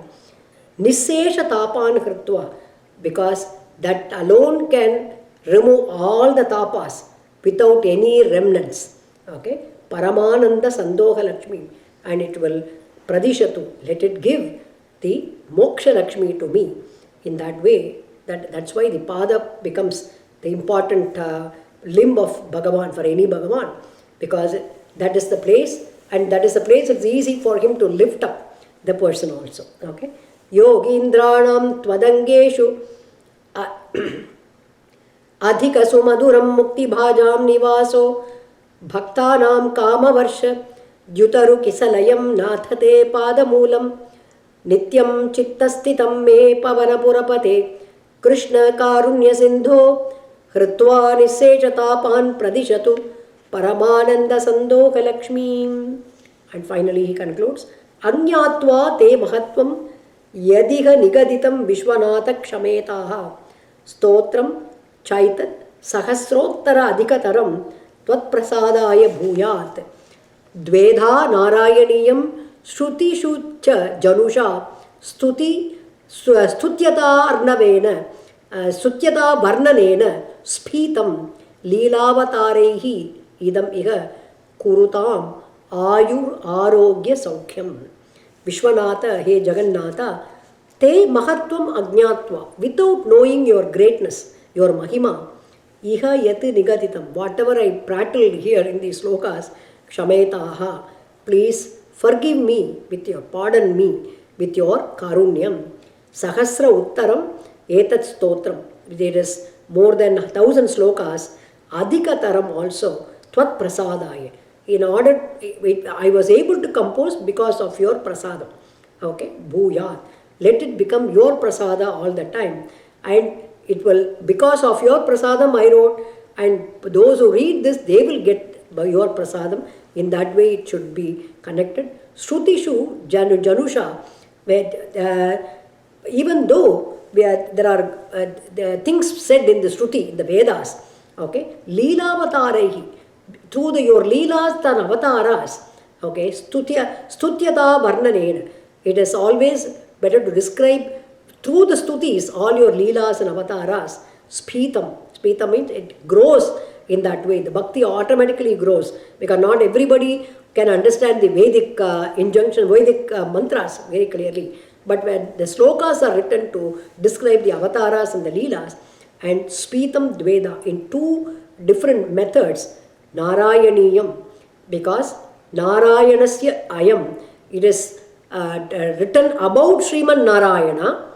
Speaker 1: Nisesha tapan hritva, because that alone can remove all the tapas without any remnants. Okay? Paramananda Sandoha Lakshmi, and it will pradishatu, let it give the moksha Lakshmi to me. In that way, that's why the pada becomes the important limb of Bhagavan for any Bhagavan, because that is the place, and that is the place it's easy for him to lift up the person also. Okay? Yogindranam tvadangeshu adhika sumaduram mukti bhajam nivaso bhaktanam kama varsha dyutaru kisalayam nathate padamulam nityam chittasthitam me pavana purapate krishna karunya sindho hritva nisesha tapan pradishatu paramananda sandoha lakshmi. And finally he concludes, anyatva te mahatvam yadiha nigaditam vishwanatha kshametaha stotram chaitat sahasrottara adhikataram tvat prasadaya bhuyat dvedha narayaniyam shrutishu cha janusha stutyata arnavena stutyata varnanena sphitam leelavataraihi idam iha kurutam ayur arogya saukhyam. Vishwanatha, he Jagannatha, te mahatvam ajñatva, without knowing your greatness, your mahima, iha yat nigaditam, whatever I prattled here in these slokas, kshametaha, please forgive me with your, pardon me with your karunyam. Sahasra uttaram etat stotram. There is more than 1,000 slokas. Adhikataram also tvat prasadaya. In order, I was able to compose because of your prasadam. Okay, bhuyat. Let it become your prasada all the time. And it will, because of your prasadam I wrote, and those who read this, they will get by your prasadam. In that way it should be connected. Shrutishu janusha, where even though there are the things said in the Shruti, in the Vedas, okay, Leelavatarahi, through your Leelas and avataras, okay, stutyata varnanena, it is always better to describe through the stutis all your Leelas and avataras. Spitam means it grows in that way. The bhakti automatically grows, because not everybody can understand the Vedic injunction, Vedic mantras very clearly. But when the slokas are written to describe the avataras and the leelas, and spitam dveda in two different methods, Narayaniyam, because Narayanasya ayam, it is written about Sriman Narayana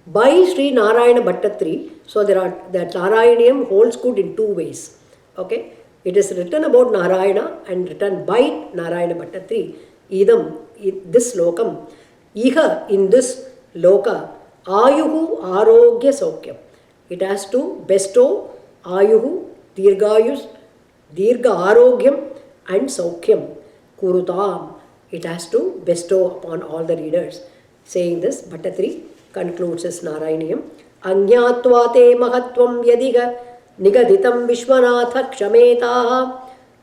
Speaker 1: by Sri Narayana Bhattatri. So there are, that Narayaniyam holds good in two ways. Okay, it is written about Narayana and written by Narayana Bhattatri. Idam, this lokam, iha, in this loka, ayuhu arogya saukyam. It has to bestow ayuhu, dirgayus, dirga arogyam and saukyam. Kurutam, it has to bestow upon all the readers. Saying this, Bhattatri concludes his Narayaniyam. Anyatva te mahatvam yadiga nigaditam vishwanatha kshametaha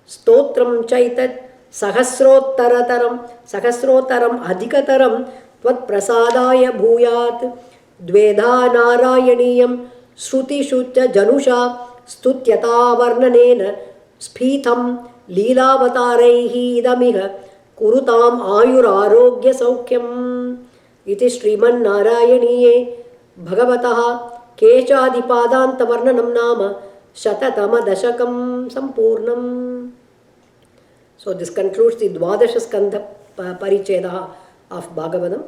Speaker 1: stotram chaitat sahasrottaram adhikataram tvat prasadaya bhuyat dvedha narayaniyam shrutishu janusha stutyata varnanena spitham leelaavataraihi idamiha kurutam ayurarogya saukyam. Iti Sriman Narayaniye Bhagavataha Kechadipadantavarnanam nama Shatatama Dashakam Sampurnam. So this concludes the Dvadasha Skandha Paricheda of Bhagavatam.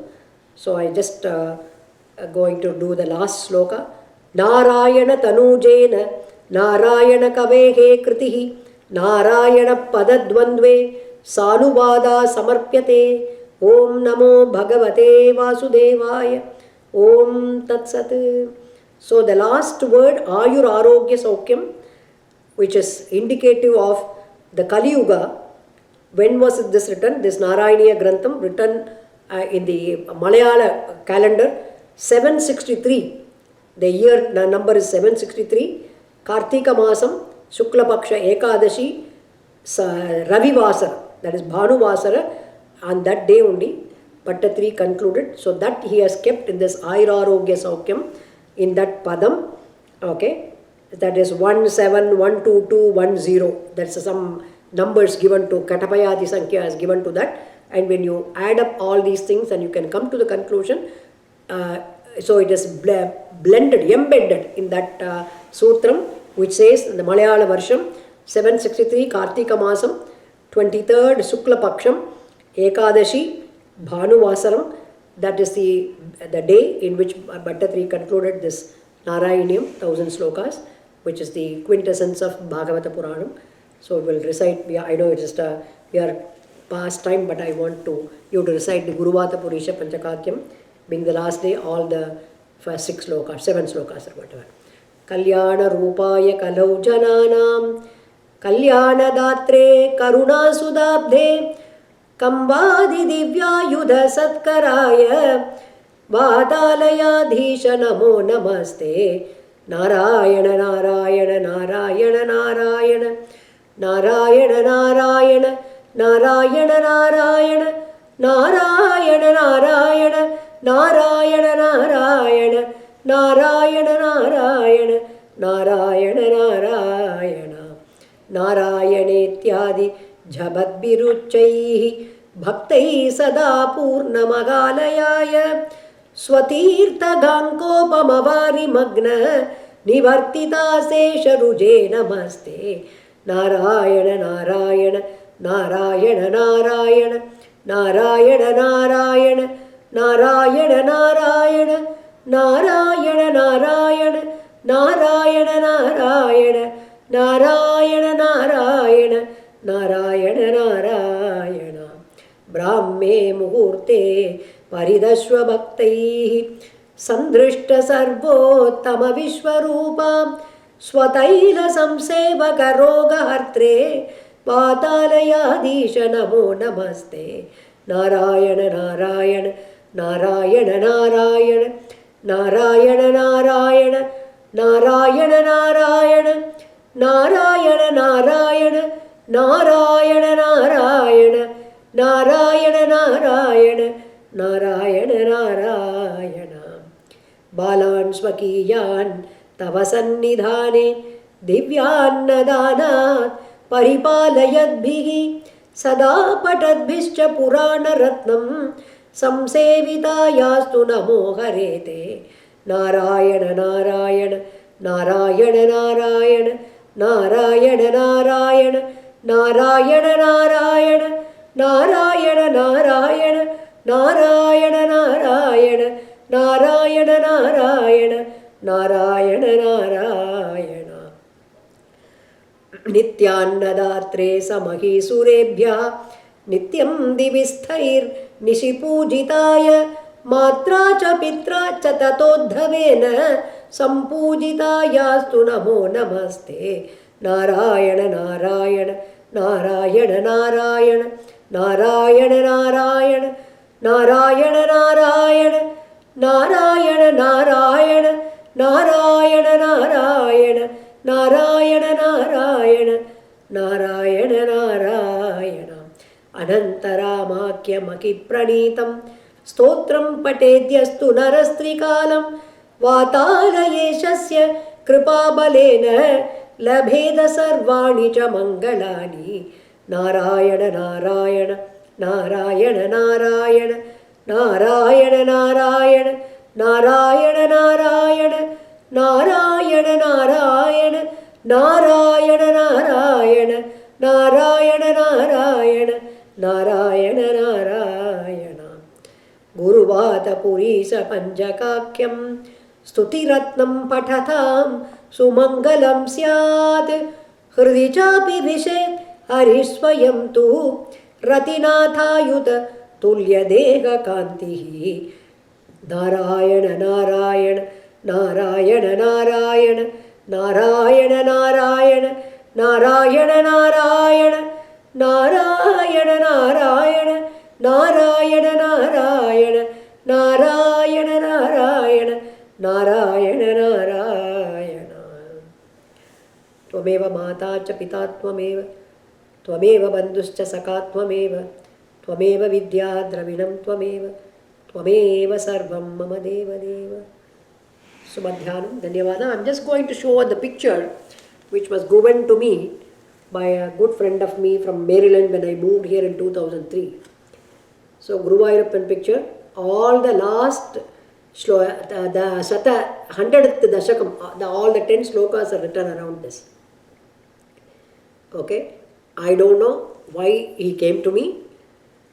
Speaker 1: So I just going to do the last sloka. Narayana Tanujena Narayana Kavehe Kritihi Narayana Padadvandve Sanubada Samarpyate. Om Namo Bhagavate Vasudevaya. Om Tat Sat. So the last word, Ayur Arogya Saukyam, which is indicative of the Kali Yuga. When was this written? This Narayaniya Grantham written in the Malayala calendar, 763. The year number is 763. Kartika Masam, Shukla Paksha Ekadashi, Ravi Vasara, that is Bhanu Vasara. On that day only, Bhattatri concluded. So that he has kept in this Airarogya Saukyam, in that Padam, okay, that is 17122110. That's some numbers given to Katapayadi Sankhya is given to that. And when you add up all these things, and you can come to the conclusion. So it is blended, embedded in that Sutram, which says in the Malayala Varsham, 763 Kartika Masam, 23rd Sukla Paksham, Ekadashi, Bhanuvasaram, that is the day in which Bhattatri concluded this Narayaniyam, 1000 slokas, which is the quintessence of Bhagavata Puranam. So we will recite, I know it's just we are past time, but I want you to recite the Guruvata Purisha Panchakakyam, being the last day, all the first 6 slokas, 7 slokas or whatever. Kalyana Rupaya Kalau Jananam, Kalyana Datre Karuna Sudabdhe, Kambadi Divyayudha Satkaraya Vadalayadhisha Namo Namaste. Narayana Narayana Narayana Narayana Narayana Narayana Narayana Narayana Narayana Narayana Narayana Narayana Narayana Narayana Narayana Narayana Narayanetyadi Jhabadbiruchaihi Bhaktai Sada Purnamagalaya Swatirtha Gankopamavari Magna Nivartita Sesha Ruje Namaste. Narayana Narayana Narayan Narayan Narayan Narayan Narayan Narayan Narayan Narayan Narayan Narayan Narayan Narayan Narayan Narayan ब्राह्मे मुहूर्ते परिदश्व भक्तैः सन्दृष्ट सर्वोत्तम विश्वरूपां स्वतैल संसेवक रोगहर्त्रे पातालयाधीश नमो नमस्ते नारायण नारायण नारायण नारायण नारायण नारायण नारायण नारायण नारायण नारायण नारायण नारायण नारायण नारायण नारायण नारायण बालान् स्वकीयान् तव सन्निधाने दिव्यान्नदानात् परिपालयद्भिः सदा पठद्भिश्च पुराणरत्नं संसेवितायास्तु नमो हरेते नारायण नारायण नारायण नारायण नारायण नारायण नारायण नारायण नारायण नारायण नारायण नारायण नारायण नारायण नारायण नारायण नित्यान्नदात्रे समहीसुरेभ्यः नित्यं दिवि स्थैर्निशिपूजिताय मात्रा च पित्रा च ततोद्धवेन सम्पूजितायास्तु नमो नमस्ते नारायण नारायण नारायण नारायण नारायण नारायण नारायण नारायण नारायण नारायण नारायण नारायण नारायण नारायण नारायण नारायण अनन्तरामाख्यमखिप्रणीतं स्तोत्रं पठेद्यस्तु नरस्त्रिकालं वातालयेशस्य कृपाबलेन लभेद सर्वाणि च मङ्गलानि नारायण नारायण नारायण नारायण नारायण नारायण नारायण नारायण नारायण नारायण नारायण नारायण नारायण नारायण नारायण नारायण गुरुवातपुरीश पञ्चकाख्यं स्तुतिरत्नं पठतां सुमङ्गलं स्यात् हृदि चापि विशेत् हरिस्वयं तु रतिनाथायुत तुल्यदेहकान्तिः नारायण नारायण नारायण नारायण नारायण नारायण नारायण नारायण नारायण नारायण नारायण नारायण नारायण नारायण नारायण नारायण त्वमेव माता च पिता त्वमेव त्वमेव बन्धुश्च सखा त्वमेव त्वमेव विद्या द्रविणं त्वमेव त्वमेव सर्वं मम देवदेव Subhadhyanam, Dhanyavada. I'm just going to show the picture which was given to me by a good friend of me from Maryland when I moved here in 2003. So, Guruvayurappan picture, all the last the Sata 100th Dashakam, all the 10 slokas are written around this. Okay, I don't know why he came to me,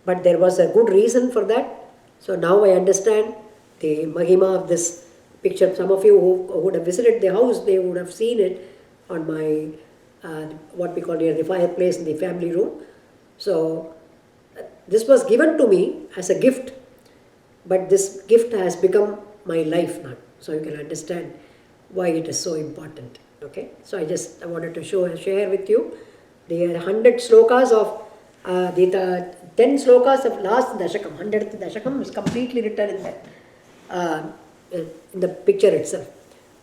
Speaker 1: but there was a good reason for that. So now I understand the Mahima of this picture. Some of you who would have visited the house, they would have seen it on my what we call here the fireplace in the family room. So this was given to me as a gift, but this gift has become my life now. So you can understand why it is so important. Okay, so I wanted to share with you the 100 slokas of the 10 slokas of last Dashakam. 100th Dashakam is completely written in that. In the picture itself.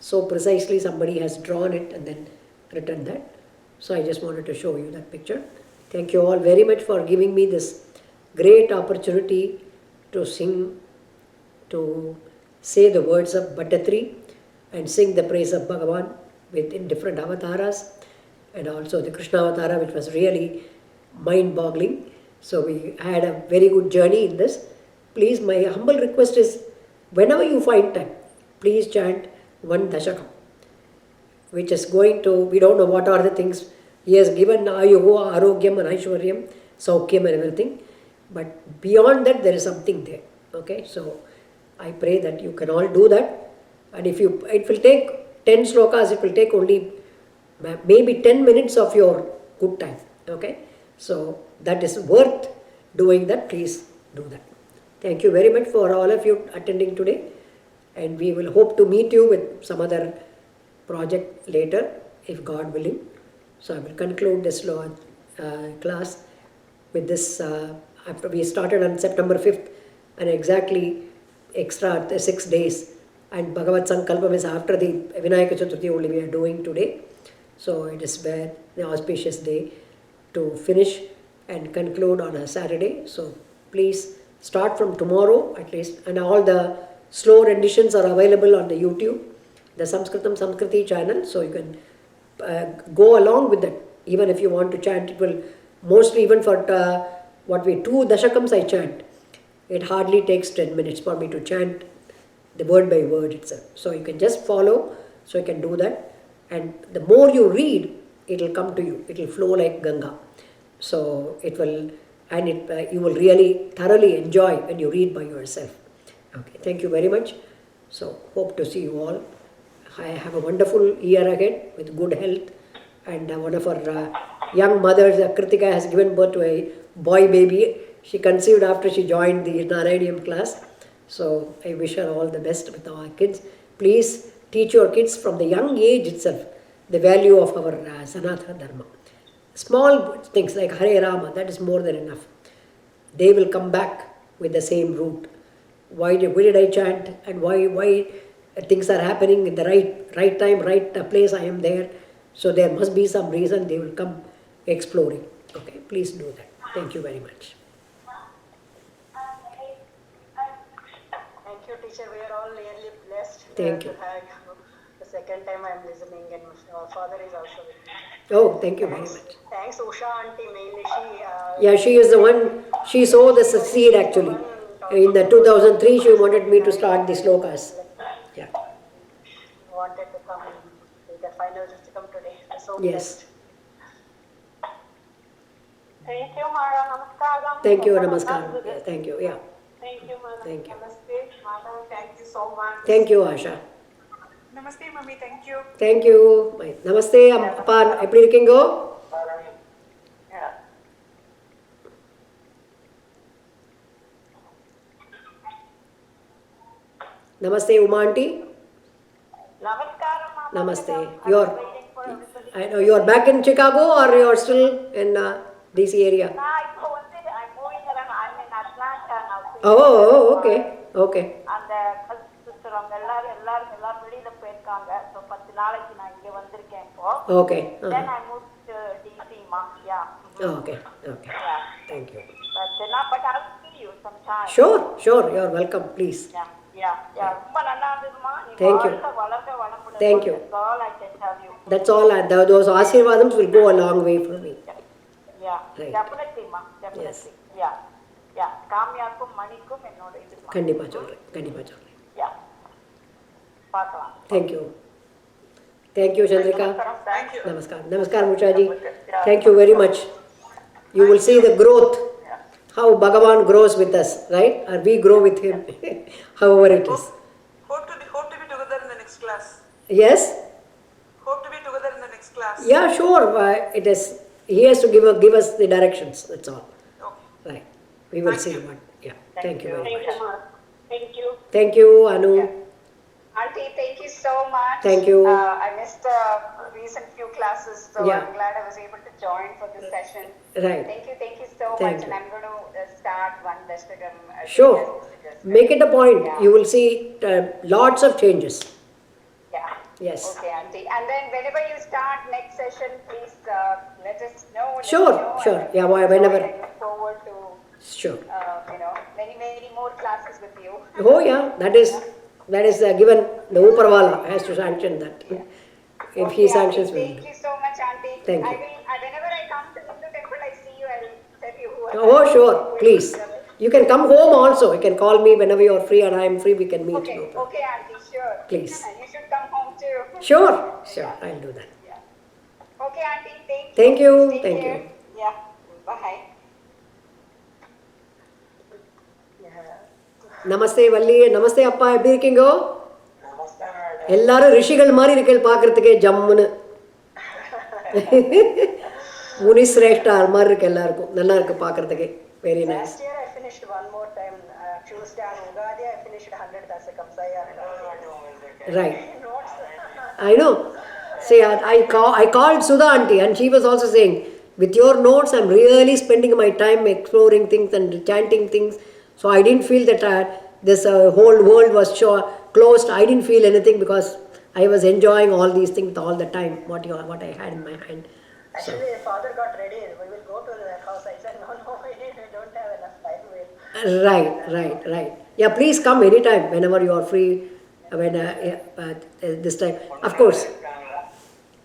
Speaker 1: So precisely somebody has drawn it and then written that. So I just wanted to show you that picture. Thank you all very much for giving me this great opportunity to sing, to say the words of Bhattatri and sing the praise of Bhagavan in different avataras, and also the Krishna avatara, which was really mind-boggling. So we had a very good journey in this. Please, my humble request is, whenever you find time, please chant one Dashakam, which is going to, we don't know what are the things He has given Ayuho, Arogyam and Aishwaryam, Saukyam and everything. But beyond that, there is something there. Okay, so I pray that you can all do that. And if you, it will take 10 slokas, it will take only maybe 10 minutes of your good time. Okay, so that is worth doing that. Please do that. Thank you very much for all of you attending today. And we will hope to meet you with some other project later, if God willing. So I will conclude this class with this. After we started on September 5th, and exactly extra 6 days. And Bhagavad Sankalpam is after the Vinayaka Chaturthi only we are doing today. So it is an auspicious day to finish and conclude on a Saturday. So please start from tomorrow at least. And all the slow renditions are available on the YouTube, the Sanskritam Samskriti channel. So you can go along with that. Even if you want to chant, it will mostly, even for what we 2 dashakams I chant, it hardly takes 10 minutes for me to chant the word by word itself. So you can just follow, so you can do that. And the more you read, it will come to you. It will flow like Ganga. So it will, and you will really thoroughly enjoy when you read by yourself. Okay, thank you very much. So hope to see you all. I have a wonderful year ahead with good health. And one of our young mothers, Kritika, has given birth to a boy baby. She conceived after she joined the Narayaniam class. So I wish her all the best with our kids. Please teach your kids from the young age itself the value of our Sanatana Dharma. Small things like Hare Rama, that is more than enough. They will come back with the same root. Why did I chant, and why things are happening in the right time, right place I am there. So there must be some reason. They will come exploring. Okay, please do that. Thank you very much.
Speaker 2: Thank you, teacher. We are all really blessed.
Speaker 1: Thank you.
Speaker 2: The second time I am listening, and our father is also with me.
Speaker 1: Oh, thank you very much.
Speaker 2: Thanks, Usha auntie. Mainly
Speaker 1: yeah, she is the one. She sowed the seed actually. In the 2003, she wanted me to start the slokas. Yeah.
Speaker 2: Wanted to come. The final just to come today. So
Speaker 1: yes.
Speaker 2: Blessed. Thank you, Mara. Namaskaram.
Speaker 1: Thank you, namaskaram. Yeah, thank you. Yeah.
Speaker 2: Thank you, Mara.
Speaker 1: Thank you.
Speaker 2: Namaste, Mara. Thank you so much.
Speaker 1: Thank you, Asha.
Speaker 2: Namaste, Mummy. Thank you.
Speaker 1: Thank you. Namaste, Appa. எப்படி இருக்கீங்க? Namaste, Uma auntie.
Speaker 2: Namaskaram, Mama.
Speaker 1: Namaste. I know you are back in Chicago, or you are still in DC area?
Speaker 2: I'm moving around. I'm in Atlanta now.
Speaker 1: Oh, okay. Okay.
Speaker 2: அந்த sister அவங்க எல்லாரும் வெளியில போயிருக்காங்க. So 10 நாளைக்கு நான் இங்க வந்திருக்கேன் இப்போ.
Speaker 1: Okay.
Speaker 2: Then I moved to DC, ma. Yeah.
Speaker 1: Oh, okay. Okay.
Speaker 2: Yeah.
Speaker 1: Thank you.
Speaker 2: But I'll see you sometime.
Speaker 1: Sure. You are welcome. Please.
Speaker 2: Yeah. ரொம்ப நல்லா இருந்துமா.
Speaker 1: Thank you.
Speaker 2: வளர்க்க
Speaker 1: Thank you.
Speaker 2: That's all I can tell you.
Speaker 1: That's all. Those Ashirvadams will go a long way for me.
Speaker 2: Yeah.
Speaker 1: Right.
Speaker 2: Definitely, ma. Definitely.
Speaker 1: Yes.
Speaker 2: Yeah. காமியாக்கும் மணிக்கும் என்னோட இது.
Speaker 1: கண்டிப்பா சொல்றேன்.
Speaker 2: Yeah. பார்க்கலாம்.
Speaker 1: Thank you. Thank you, Chandrika.
Speaker 2: Thank you.
Speaker 1: Namaskar, Muchaji. Thank you very much. You will see the growth, how Bhagavan grows with us, right? Or we grow with him, however it is.
Speaker 3: Hope to be together in the next class.
Speaker 1: Yes?
Speaker 3: Hope to be together in the next class.
Speaker 1: Yeah, sure. It is. He has to give us the directions. That's all.
Speaker 3: Okay.
Speaker 1: Right. We will see what. Yeah. Thank you very much.
Speaker 2: Thank you.
Speaker 1: Thank you, Anu.
Speaker 2: Auntie, thank you so much.
Speaker 1: Thank you.
Speaker 2: I missed the recent few classes, so
Speaker 1: Yeah.
Speaker 2: I'm glad I was able to join for this session.
Speaker 1: Right.
Speaker 2: Thank you so
Speaker 1: Thank
Speaker 2: much.
Speaker 1: you.
Speaker 2: And I'm going to start one Dashtakam.
Speaker 1: Sure. Make it a point.
Speaker 2: Yeah.
Speaker 1: You will see lots of changes.
Speaker 2: Yeah.
Speaker 1: Yes.
Speaker 2: Okay, Auntie. And then whenever you start next session, please let us know.
Speaker 1: Sure. Yeah, whenever.
Speaker 2: I look forward to
Speaker 1: Sure.
Speaker 2: many more classes with you.
Speaker 1: Oh yeah, that is given. The Uparwala has to sanction that. If he sanctions,
Speaker 2: Auntie,
Speaker 1: we
Speaker 2: thank you so much, Auntie.
Speaker 1: Thank you.
Speaker 2: Whenever I come to the temple, I see you. I will tell you who.
Speaker 1: Oh sure, please. You can come home also. You can call me whenever you are free and I am free. We can meet.
Speaker 2: Okay,
Speaker 1: No problem.
Speaker 2: okay, Auntie, sure.
Speaker 1: Please.
Speaker 2: You should come home too.
Speaker 1: Sure. I'll do that.
Speaker 2: Okay, Okay, auntie.
Speaker 1: Thank you.
Speaker 2: Take
Speaker 1: Thank
Speaker 2: care.
Speaker 1: you.
Speaker 2: Yeah. Bye.
Speaker 1: நமஸ்தே வள்ளி, நமஸ்தே அப்பா, எப்படி இருக்கீங்கோ? எல்லாரும் ரிஷிகள் மாதிரி இருக்கீங்க பார்க்கறதுக்கே ஜம்முன்னு. முனி சிரேஷ்டா மாதிரி இருக்கு எல்லாருக்கும். நல்லா இருக்கு பார்க்கறதுக்கே. Very nice.
Speaker 4: Last year I finished one more time. Tuesday on Ugadi I finished 100 Dasakams.
Speaker 1: Right. I know. See, I called Sudha auntie and she was also saying, with your notes, I'm really spending my time exploring things and chanting things. So I didn't feel that this whole world was closed. I didn't feel anything because I was enjoying all these things all the time, what I had in my hand.
Speaker 4: Actually, father got ready. We will go to the house. I said, no, we don't have enough time.
Speaker 1: Right. Yeah, please come anytime, whenever you are free. When this time, of course.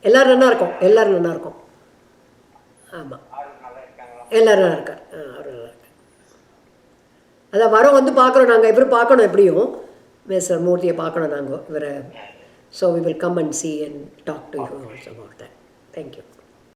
Speaker 1: எல்லாரும் நல்லா இருக்கும். ஆமாம், எல்லாரும் நல்லா இருக்கார். அவர் நல்லா இருக்கார். அதான் வரோம், வந்து பார்க்குறோம் நாங்கள். இவரை பார்க்கணும், எப்படியும் மிஸ்டர் மூர்த்தியை பார்க்கணும் நாங்கள் இவரை. So we will come and see and talk to you also about that. Thank you.